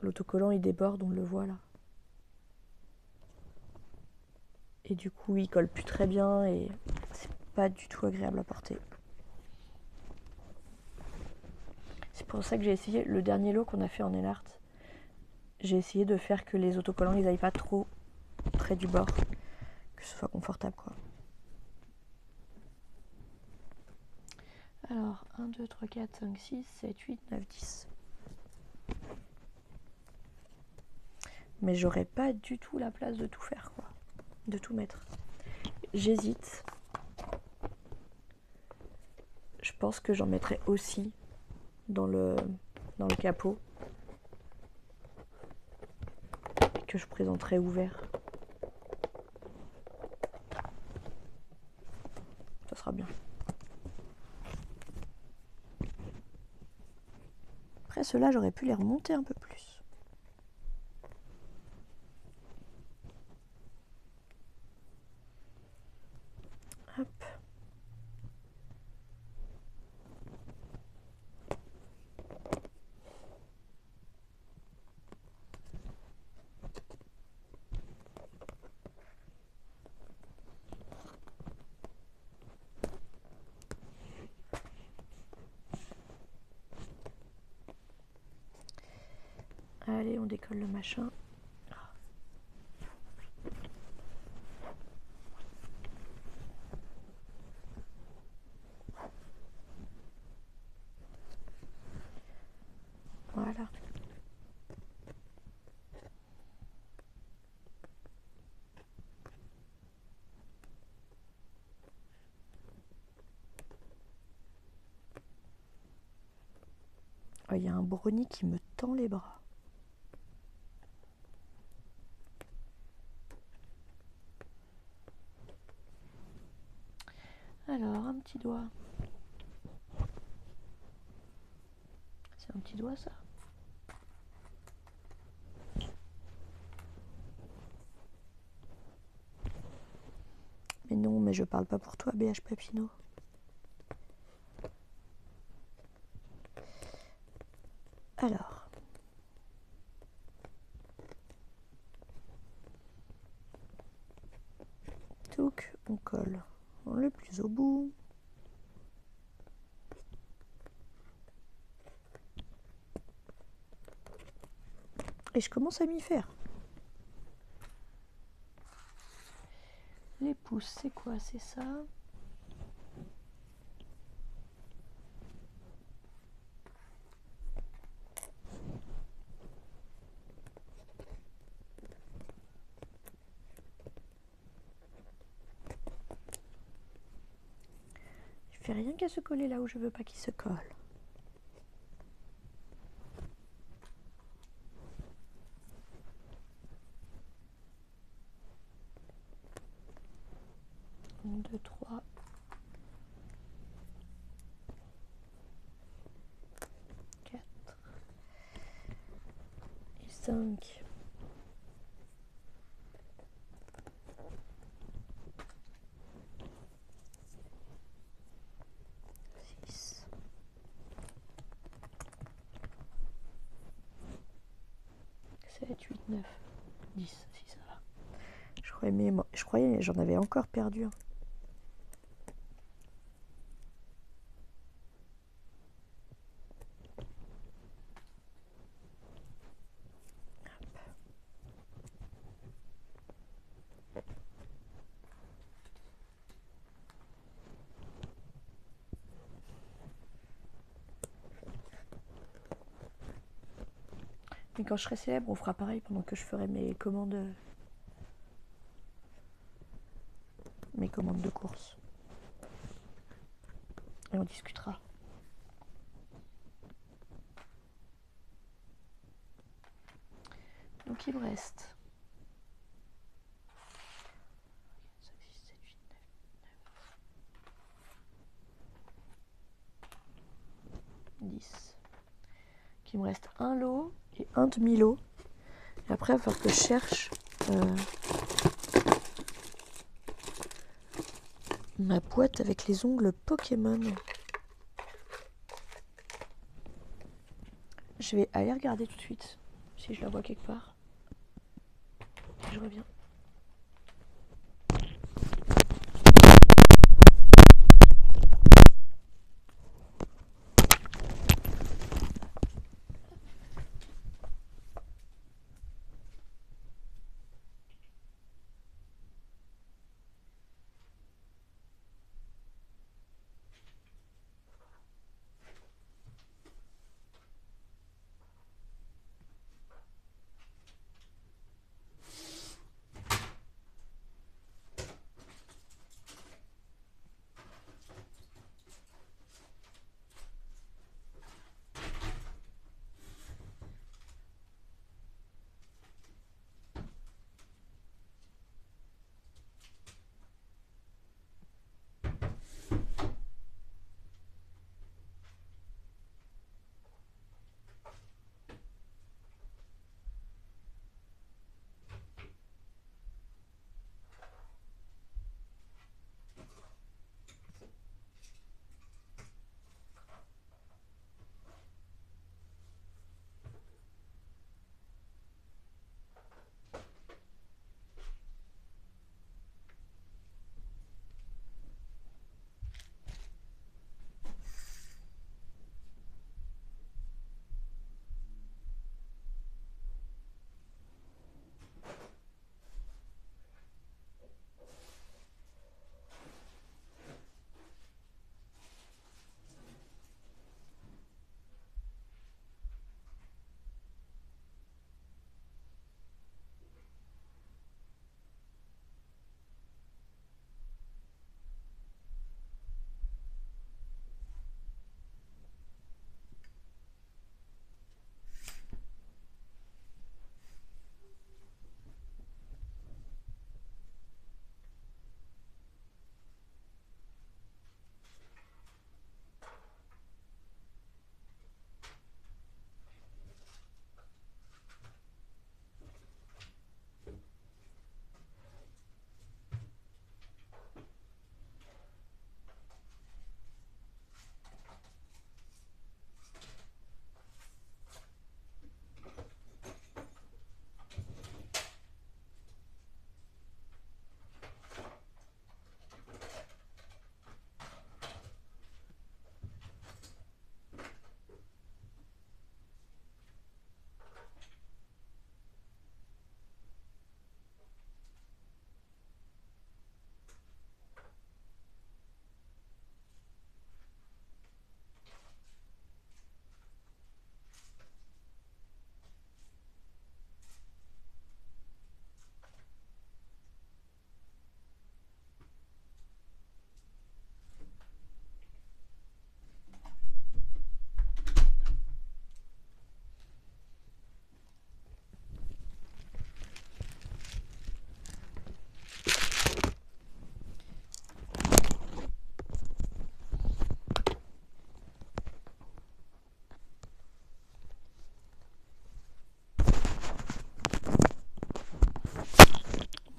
l'autocollant, il déborde, on le voit, là. Et du coup, il colle plus très bien et c'est pas du tout agréable à porter. C'est pour ça que j'ai essayé le dernier lot qu'on a fait en nail art. J'ai essayé de faire que les autocollants, ils aillent pas trop près du bord. Que ce soit confortable, quoi. Alors, 1, 2, 3, 4, 5, 6, 7, 8, 9, 10. Mais j'aurais pas du tout la place de tout faire, quoi. De tout mettre. J'hésite. Je pense que j'en mettrai aussi dans le capot. Et que je présenterai ouvert. Ça sera bien. Après, ceux-là, j'aurais pu les remonter un peu plus. Hop. Allez, on décolle le machin. Voilà. Oh, il y a un brownie qui me tend les bras. Alors, un petit doigt. C'est un petit doigt, ça? Mais non, mais je parle pas pour toi, BH Papineau. Alors. touc, on colle le plus au bout. Et je commence à m'y faire. Les pouces, c'est quoi? C'est ça. Il fait rien qu'à se coller là où je veux pas qu'il se colle. Un, deux, trois. 4 et 5. 6. 7, 8, 9, 10, si ça va. Je croyais j'en avais encore perdu un. Mais quand je serai célèbre, on fera pareil pendant que je ferai mes commandes de course. Et on discutera. Donc il me reste 5, 6, 7, 8, 9, 10. Il me reste un lot et un demi-lot. Et après, il va falloir que je cherche ma boîte avec les ongles Pokémon. Je vais aller regarder tout de suite si je la vois quelque part. Et je reviens.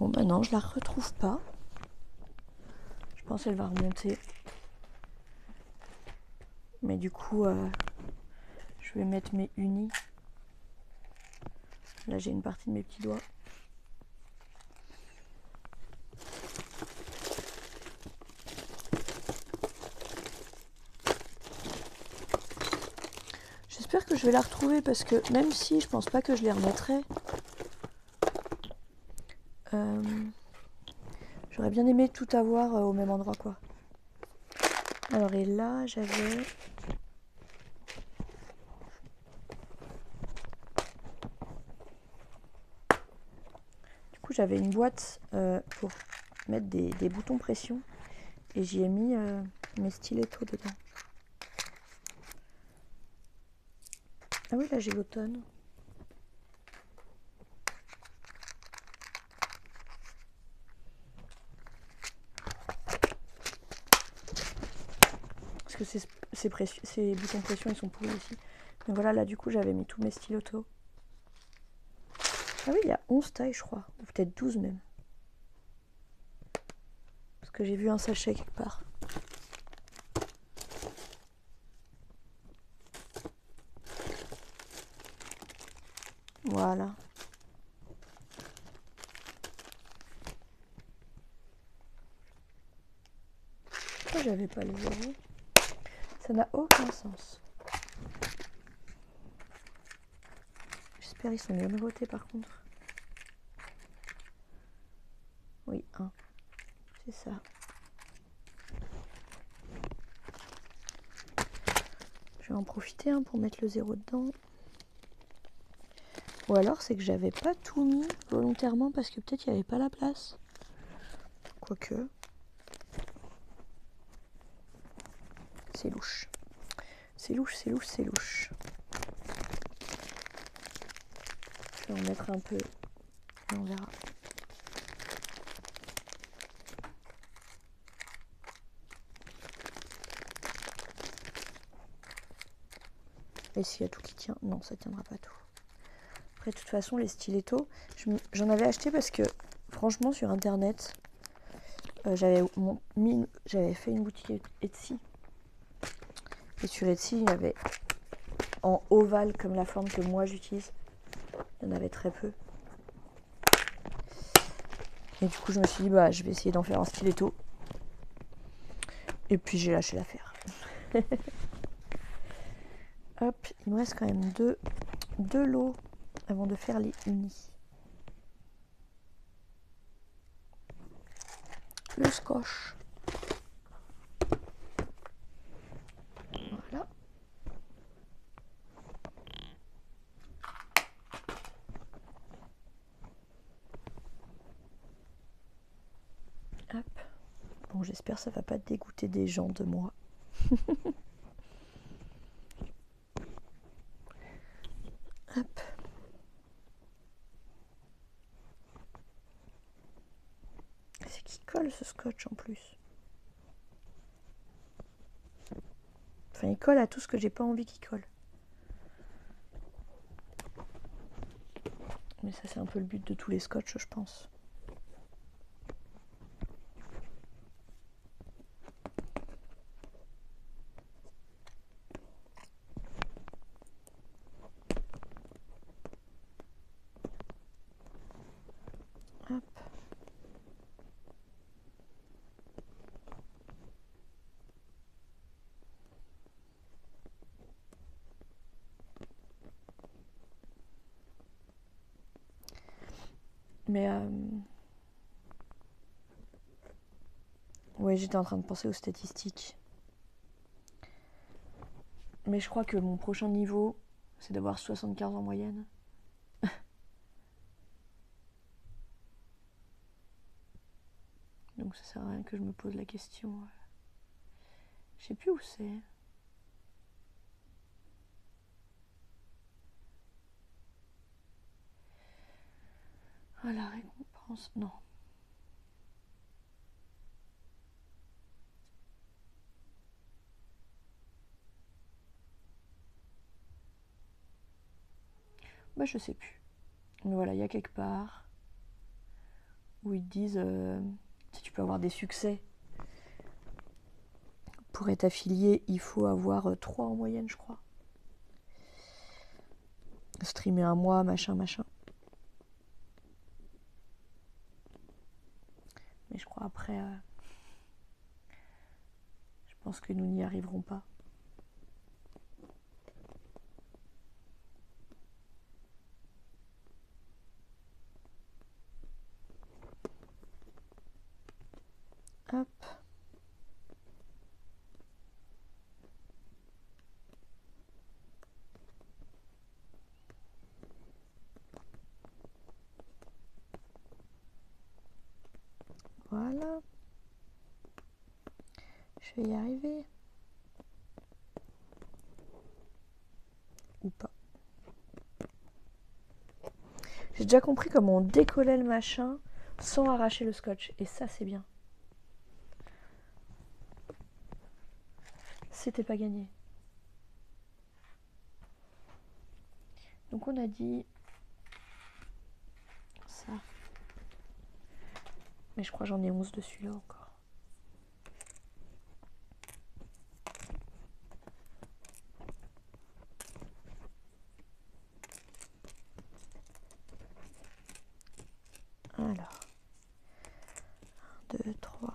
Bon, maintenant, je la retrouve pas. Je pense qu'elle va remonter. Mais du coup, je vais mettre mes unis. Là, j'ai une partie de mes petits doigts. J'espère que je vais la retrouver parce que même si je pense pas que je les remettrai, j'aurais bien aimé tout avoir au même endroit quoi. Alors et là j'avais j'avais une boîte pour mettre des boutons pression et j'y ai mis mes stilettos dedans. Ah oui, là j'ai l'automne. Parce que ces boutons pression ils sont pourris aussi. Mais voilà, là du coup j'avais mis tous mes stilettos. Ah oui, il y a 11 tailles je crois, ou peut-être 12 même. Parce que j'ai vu un sachet quelque part. Voilà. Pourquoi j'avais pas le zéro? Ça n'a aucun sens. J'espère qu'ils sont bien numérotés par contre. Oui, 1. C'est ça. Je vais en profiter pour mettre le 0 dedans. Ou alors c'est que j'avais pas tout mis volontairement parce que peut-être il n'y avait pas la place. Quoique. C'est louche. C'est louche, c'est louche, c'est louche. Je vais en mettre un peu et on verra. Et s'il y a tout qui tient? Non, ça tiendra pas tout. Après, de toute façon, les stilettos, j'en avais acheté parce que, franchement, sur Internet, j'avais fait une boutique Etsy. Et sur Etsy, il y avait en ovale, comme la forme que moi j'utilise. Il y en avait très peu. Et du coup, je me suis dit, bah, je vais essayer d'en faire un stiletto. Et puis, j'ai lâché l'affaire. Hop, il me reste quand même deux lots avant de faire les unis. Le scotch. Voilà. Hop. Bon, j'espère que ça va pas dégoûter des gens de moi. Hop. C'est qui colle ce scotch en plus. Enfin, il colle à tout ce que j'ai pas envie qu'il colle. Mais ça, c'est un peu le but de tous les scotch, je pense. Hop. Mais ouais, j'étais en train de penser aux statistiques. Mais je crois que mon prochain niveau, c'est d'avoir 75 en moyenne. Donc ça sert à rien que je me pose la question. Je sais plus où c'est. Ah, la récompense. Non. Bah je sais plus. Mais voilà, il y a quelque part. où ils te disent si tu peux avoir des succès. Pour être affilié, il faut avoir 3 en moyenne, je crois. Streamer un mois, machin. Mais je crois après, je pense que nous n'y arriverons pas. Hop. Voilà. Je vais y arriver. Ou pas. J'ai déjà compris comment on décollait le machin sans arracher le scotch. Et ça, c'est bien. C'était pas gagné. Donc on a dit ça. Mais je crois que j'en ai 11 dessus là encore. Alors. 1, 2, 3,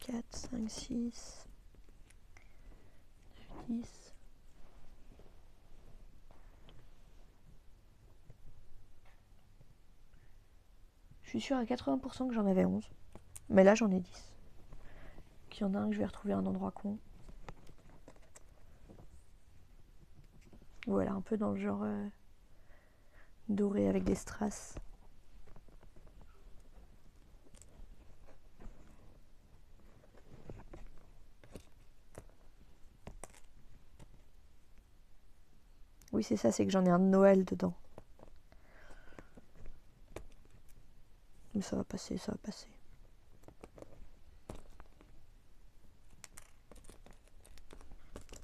4, 5, 6, 10. Je suis sûre à 80% que j'en avais 11. Mais là, j'en ai 10. Qu'il y en a un que je vais retrouver à un endroit con. Voilà, un peu dans le genre doré avec des strass. Oui, c'est ça, c'est que j'en ai un de Noël dedans. Mais ça va passer, ça va passer.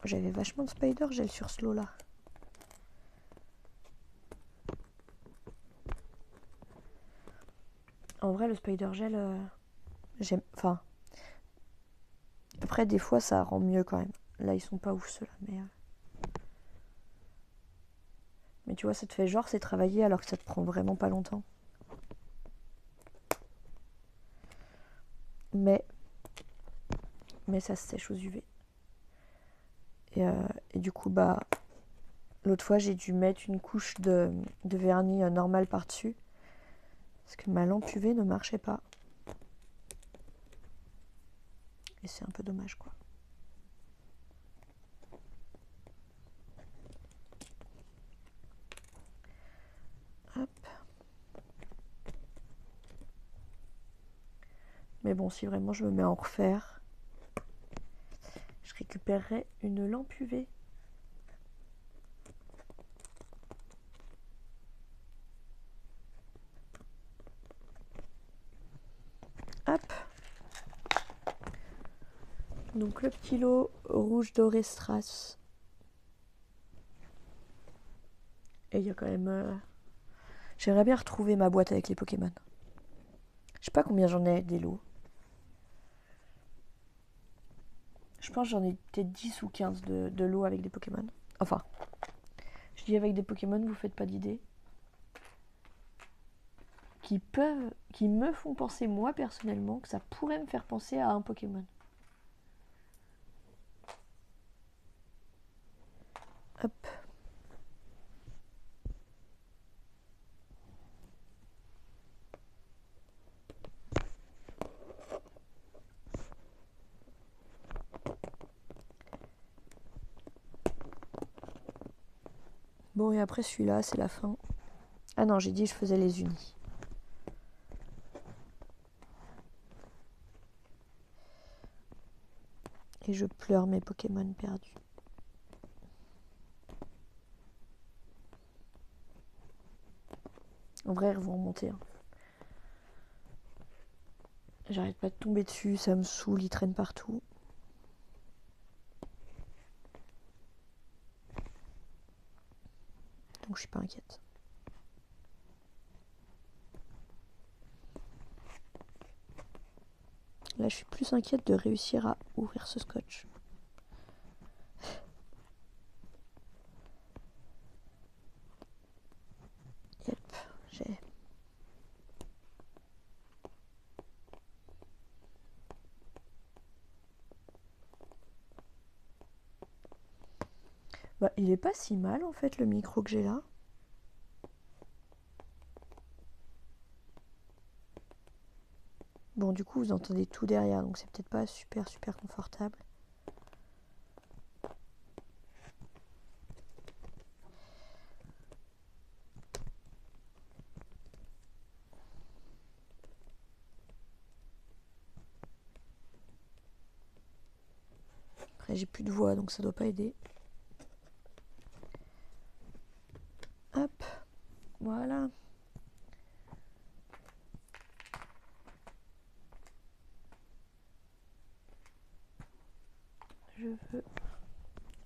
J'avais vachement de spider gel sur ce lot là. En vrai, le spider gel, j'aime. Enfin. Après, des fois, ça rend mieux quand même. Là, ils sont pas ouf ceux-là, mais tu vois, ça te fait genre c'est travaillé alors que ça te prend vraiment pas longtemps. Mais ça se sèche aux UV. Et du coup, bah, l'autre fois, j'ai dû mettre une couche de vernis normal par-dessus. Parce que ma lampe UV ne marchait pas. Et c'est un peu dommage, quoi. Hop. Mais bon, si vraiment je me mets à en refaire, je récupérerai une lampe UV. Hop. Donc le petit lot rouge doré strass. Et il y a quand même... J'aimerais bien retrouver ma boîte avec les Pokémon. Je sais pas combien j'en ai des lots. Je pense que j'en ai peut-être 10 ou 15 de lots avec des Pokémon. Enfin, je dis avec des Pokémon, vous faites pas d'idée. Qui me font penser, moi personnellement, que ça pourrait me faire penser à un Pokémon. Hop. Bon, et après celui-là, c'est la fin. Ah non, j'ai dit je faisais les unis. Et je pleure mes Pokémon perdus. En vrai, ils vont remonter. Hein. J'arrête pas de tomber dessus, ça me saoule, ils traînent partout. Donc je suis pas inquiète. Là, je suis plus inquiète de réussir à ouvrir ce scotch. Yep, j'ai... Bah, il est pas si mal en fait le micro que j'ai là. Bon, du coup, vous entendez tout derrière, donc c'est peut-être pas super confortable. Après, j'ai plus de voix, donc ça doit pas aider. Hop, voilà. Je veux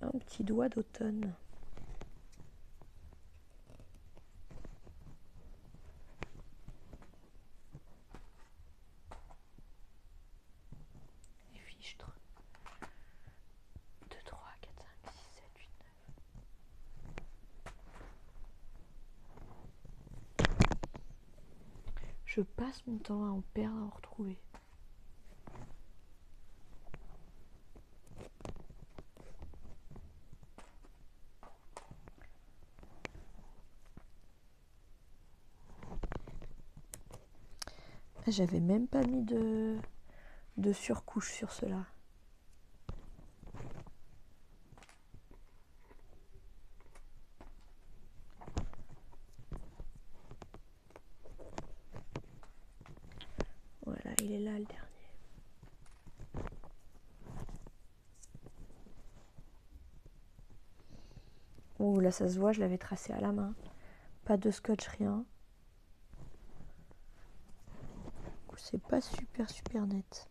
un petit doigt d'automne. Les fichtres. 2, 3, 4, 5, 6, 7, 8, 9. Je passe mon temps à en perdre, à en retrouver. J'avais même pas mis de surcouche sur cela. Voilà, il est là le dernier. Oh là ça se voit, je l'avais tracé à la main. Pas de scotch, rien. C'est pas super net.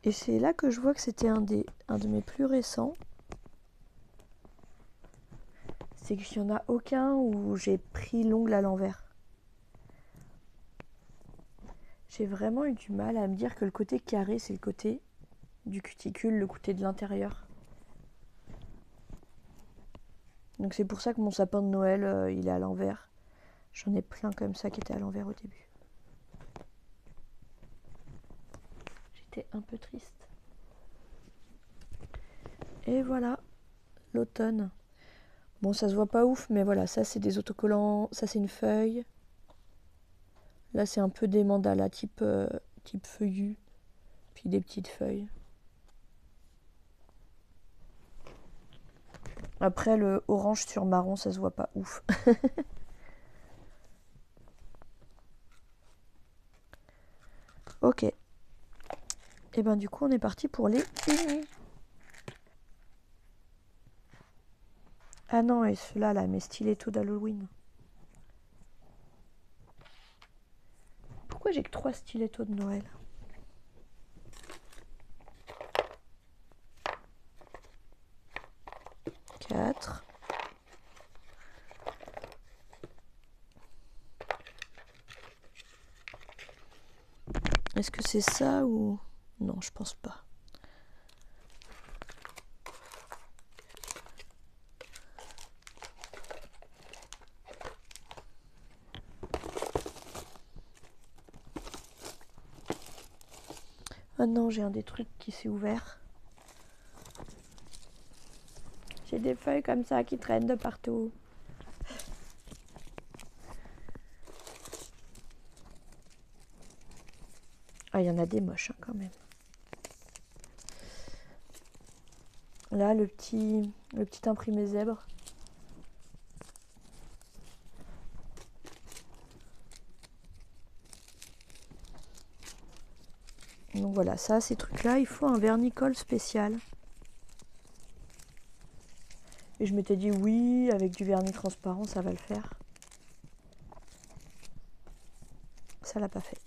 Et c'est là que je vois que c'était un de mes plus récents. C'est qu'il n'y en a aucun où j'ai pris l'ongle à l'envers. J'ai vraiment eu du mal à me dire que le côté carré, c'est le côté du cuticule, le côté de l'intérieur. Donc c'est pour ça que mon sapin de Noël, il est à l'envers. J'en ai plein comme ça qui étaient à l'envers au début. J'étais un peu triste. Et voilà, l'automne. Bon, ça se voit pas ouf, mais voilà, ça c'est des autocollants, ça c'est une feuille. Là c'est un peu des mandalas type feuillu, puis des petites feuilles. Après le orange sur marron, ça se voit pas ouf. Ok. Et ben du coup on est parti pour les unis. Ah non, et ceux-là, là, mes stilettos d'Halloween. Pourquoi j'ai que 3 stilettos de Noël? Quatre. Est-ce que c'est ça ou... Non, je pense pas. Ah non, j'ai un des trucs qui s'est ouvert. J'ai des feuilles comme ça qui traînent de partout. Ah, il y en a des moches hein, quand même. Là, le petit imprimé zèbre. Donc voilà, ça, ces trucs-là, il faut un vernis-colle spécial. Et je m'étais dit oui, avec du vernis transparent, ça va le faire. Ça l'a pas fait.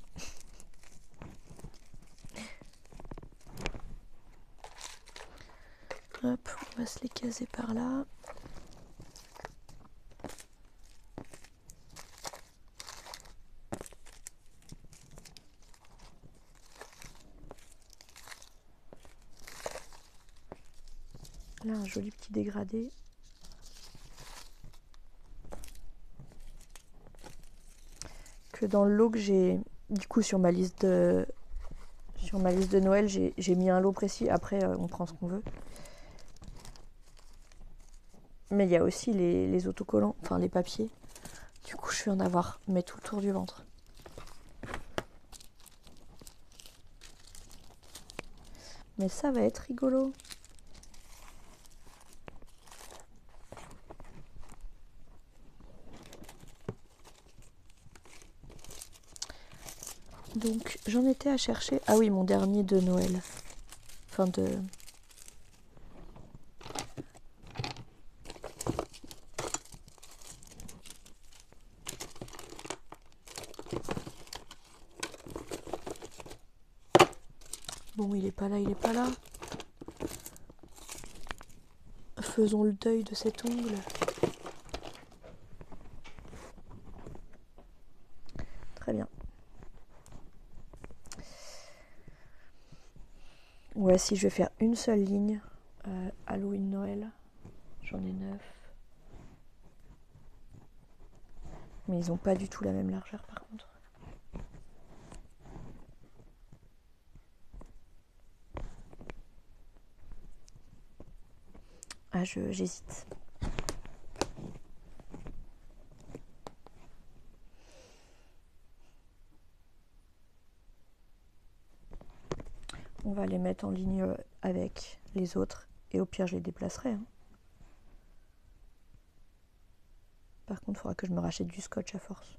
Hop, on va se les caser par là. Là, un joli petit dégradé. Que dans le lot que j'ai, du coup, sur ma liste de Noël, j'ai mis un lot précis. Après, on prend ce qu'on veut. Mais il y a aussi les autocollants, enfin les papiers. Du coup, je vais en avoir, mais tout le tour du ventre. Mais ça va être rigolo. Donc, j'en étais à chercher... Ah oui, mon dernier de Noël. Enfin, de... Bon, il est pas là, il est pas là. Faisons le deuil de cet ongle. Très bien. Ouais, si je vais faire une seule ligne, Halloween, Noël, j'en ai 9. Mais ils ont pas du tout la même largeur par contre. Ah, j'hésite. On va les mettre en ligne avec les autres. Et au pire, je les déplacerai. Hein. Par contre, il faudra que je me rachète du scotch à force.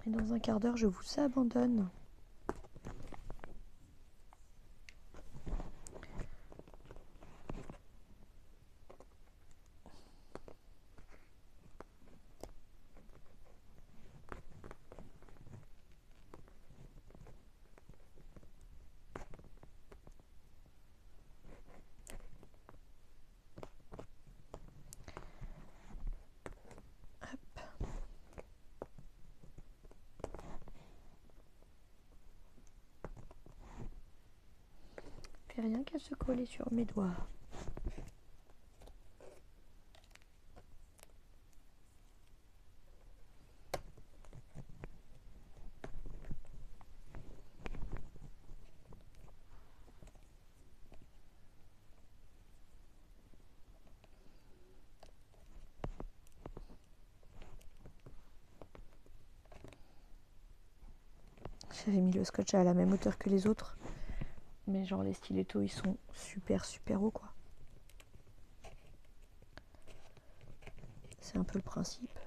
Et dans un quart d'heure, je vous abandonne. Fait rien qu'à se coller sur mes doigts. J'avais mis le scotch à la même hauteur que les autres. Mais genre les stilettos, ils sont super hauts quoi. C'est un peu le principe.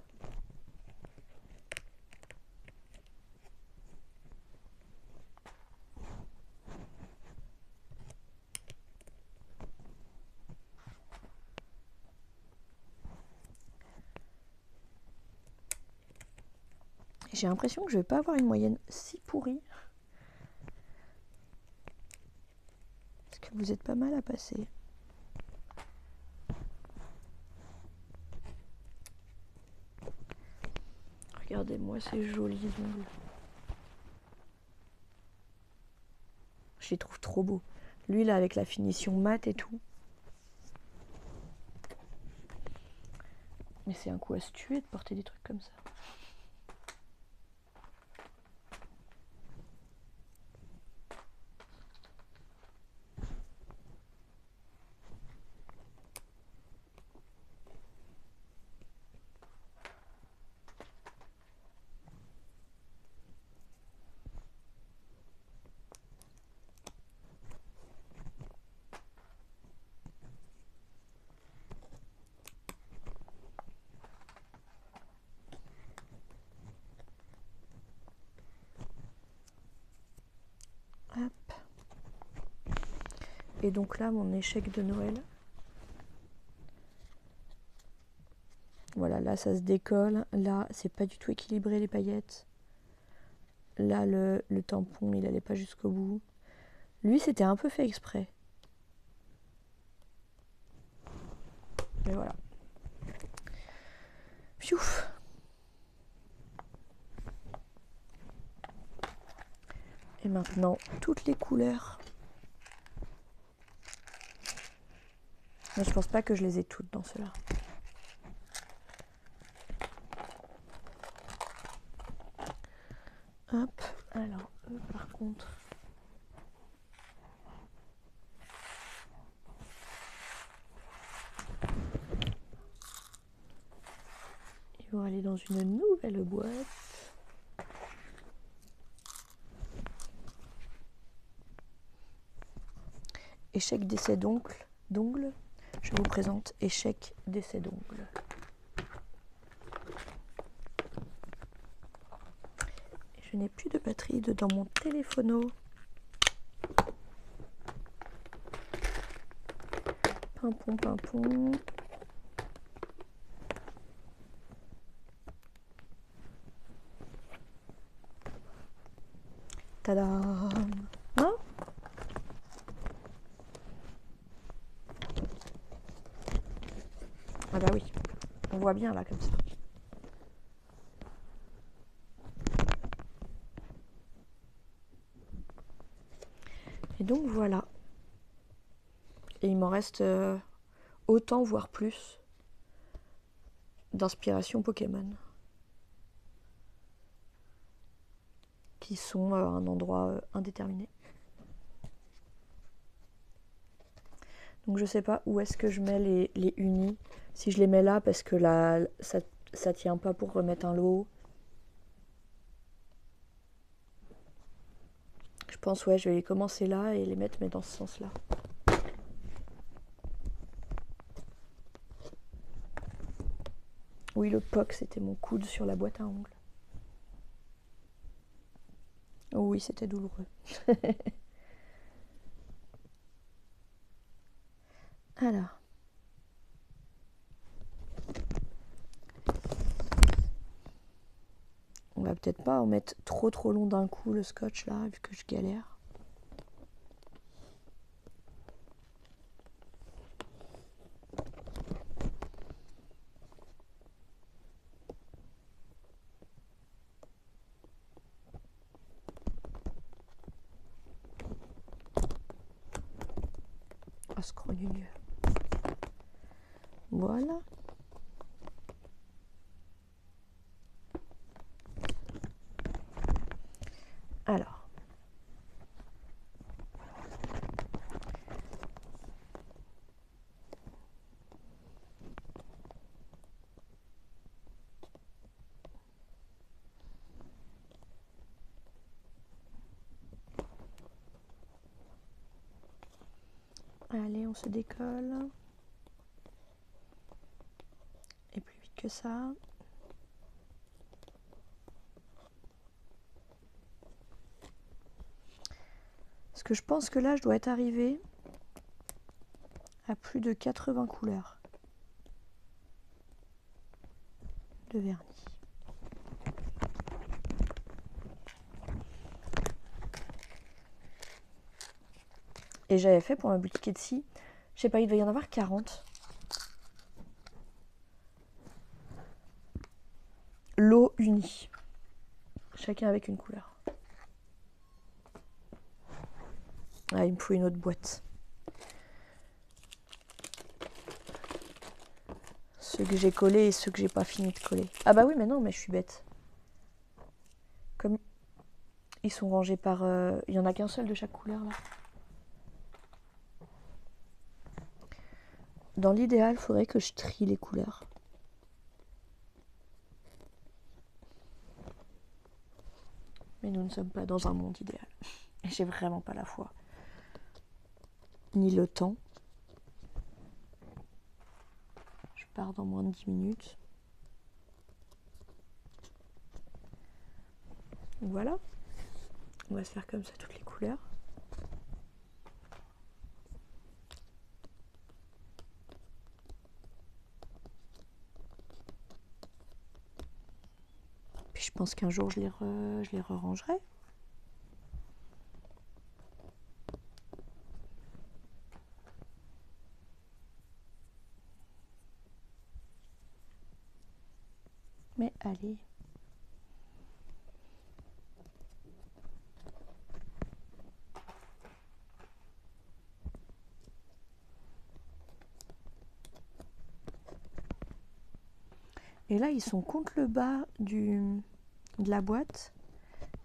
J'ai l'impression que je vais pas avoir une moyenne si pourrie. Parce que vous êtes pas mal à passer. Regardez-moi ces jolis ongles. Je les trouve trop beaux. Lui là avec la finition mat et tout. Mais c'est un coup à se tuer de porter des trucs comme ça. Et donc là, mon échec de Noël. Voilà, là, ça se décolle. Là, c'est pas du tout équilibré, les paillettes. Là, le tampon, il allait pas jusqu'au bout. Lui, c'était un peu fait exprès. Mais voilà. Piouf. Et maintenant, toutes les couleurs. Mais je pense pas que je les ai toutes dans ceux-là. Hop. Alors, eux, par contre... ils vont aller dans une nouvelle boîte. Échec d'essai d'ongles. Je vous présente échec d'essai d'ongles. Je n'ai plus de batterie dans mon téléphono. Pimpon, pimpon. Tadam! Non? Ah bah oui, on voit bien là comme ça. Et donc voilà. Et il m'en reste autant, voire plus, d'inspiration Pokémon. Qui sont à un endroit indéterminé. Donc je sais pas où est-ce que je mets les unis. Si je les mets là parce que là ça tient pas pour remettre un lot. Je pense ouais je vais les commencer là et les mettre mais dans ce sens là. Oui le POC c'était mon coude sur la boîte à ongles. Oh oui c'était douloureux. Alors. On va peut-être pas en mettre trop long d'un coup le scotch là, vu que je galère. Oh, scrogneux. Voilà. Alors. Allez, on se décolle. Et plus vite que ça. Parce que je pense que là, je dois être arrivée à plus de 80 couleurs de vernis. Et j'avais fait pour ma boutique Etsy, je sais pas, il devait y en avoir 40. Lots unis. Chacun avec une couleur. Ah, il me faut une autre boîte. Ceux que j'ai collés et ceux que j'ai pas fini de coller. Ah bah oui, mais non, mais je suis bête. Comme ils sont rangés par... il y en a qu'un seul de chaque couleur là. Dans l'idéal, il faudrait que je trie les couleurs. Mais nous ne sommes pas dans un monde idéal. Et j'ai vraiment pas la foi. Ni le temps. Je pars dans moins de 10 minutes. Voilà. On va se faire comme ça toutes les couleurs. pense qu'un jour je les re-rangerai. Mais allez. Et là, ils sont contre le bas de la boîte.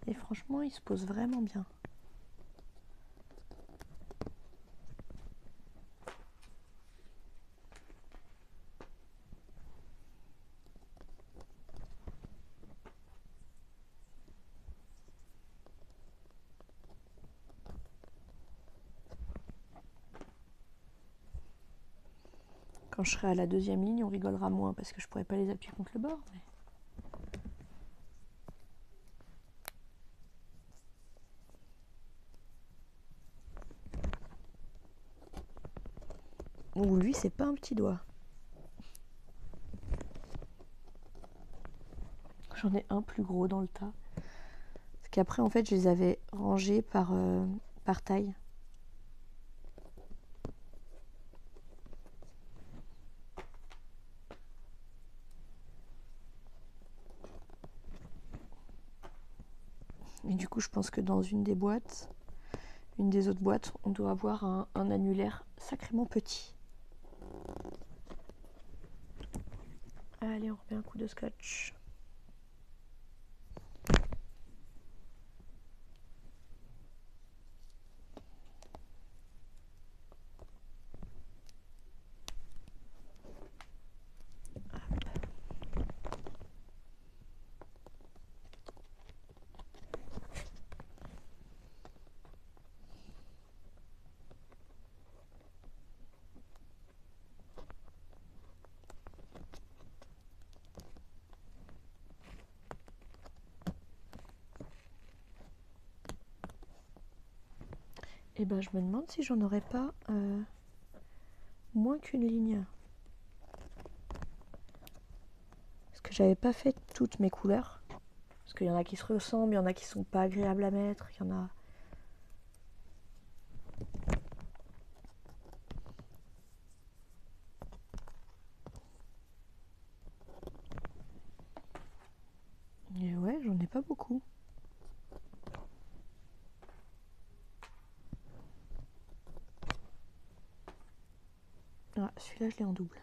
Et franchement, ils se posent vraiment bien. Quand je serai à la deuxième ligne, on rigolera moins parce que je pourrais pas les appuyer contre le bord. Mais... Ouh, lui, c'est pas un petit doigt. J'en ai un plus gros dans le tas. Parce qu'après, en fait, je les avais rangés par taille. Et du coup, je pense que dans une des autres boîtes, on doit avoir un annulaire sacrément petit. Allez, on remet un coup de scotch. Et ben, je me demande si j'en aurais pas moins qu'une ligne. Parce que j'avais pas fait toutes mes couleurs. Parce qu'il y en a qui se ressemblent, il y en a qui sont pas agréables à mettre, il y en a... Et ouais, j'en ai pas beaucoup. Ah, celui-là, je l'ai en double.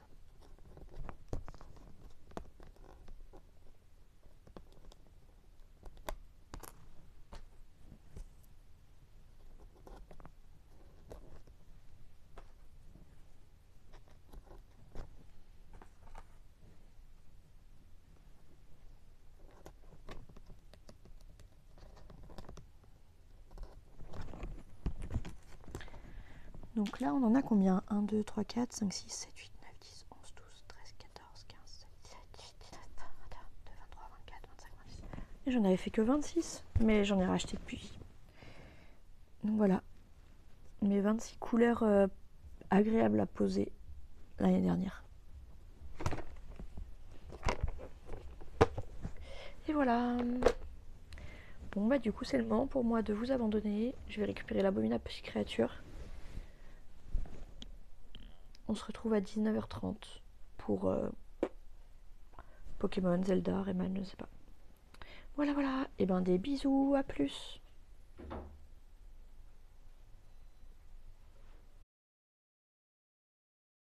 Donc là, on en a combien? 1, 2, 3, 4, 5, 6, 7, 8, 9, 10, 11, 12, 13, 14, 15, 16, 17, 18, 19, 20, 21, 22, 23, 24, 25, 26. Et j'en avais fait que 26, mais j'en ai racheté depuis. Donc voilà, mes 26 couleurs agréables à poser l'année dernière. Et voilà. Bon bah du coup c'est le moment pour moi de vous abandonner. Je vais récupérer l'abominable petite créature. On se retrouve à 19h30 pour Pokémon, Zelda, Rayman, je sais pas. Voilà, voilà. Et ben des bisous, à plus.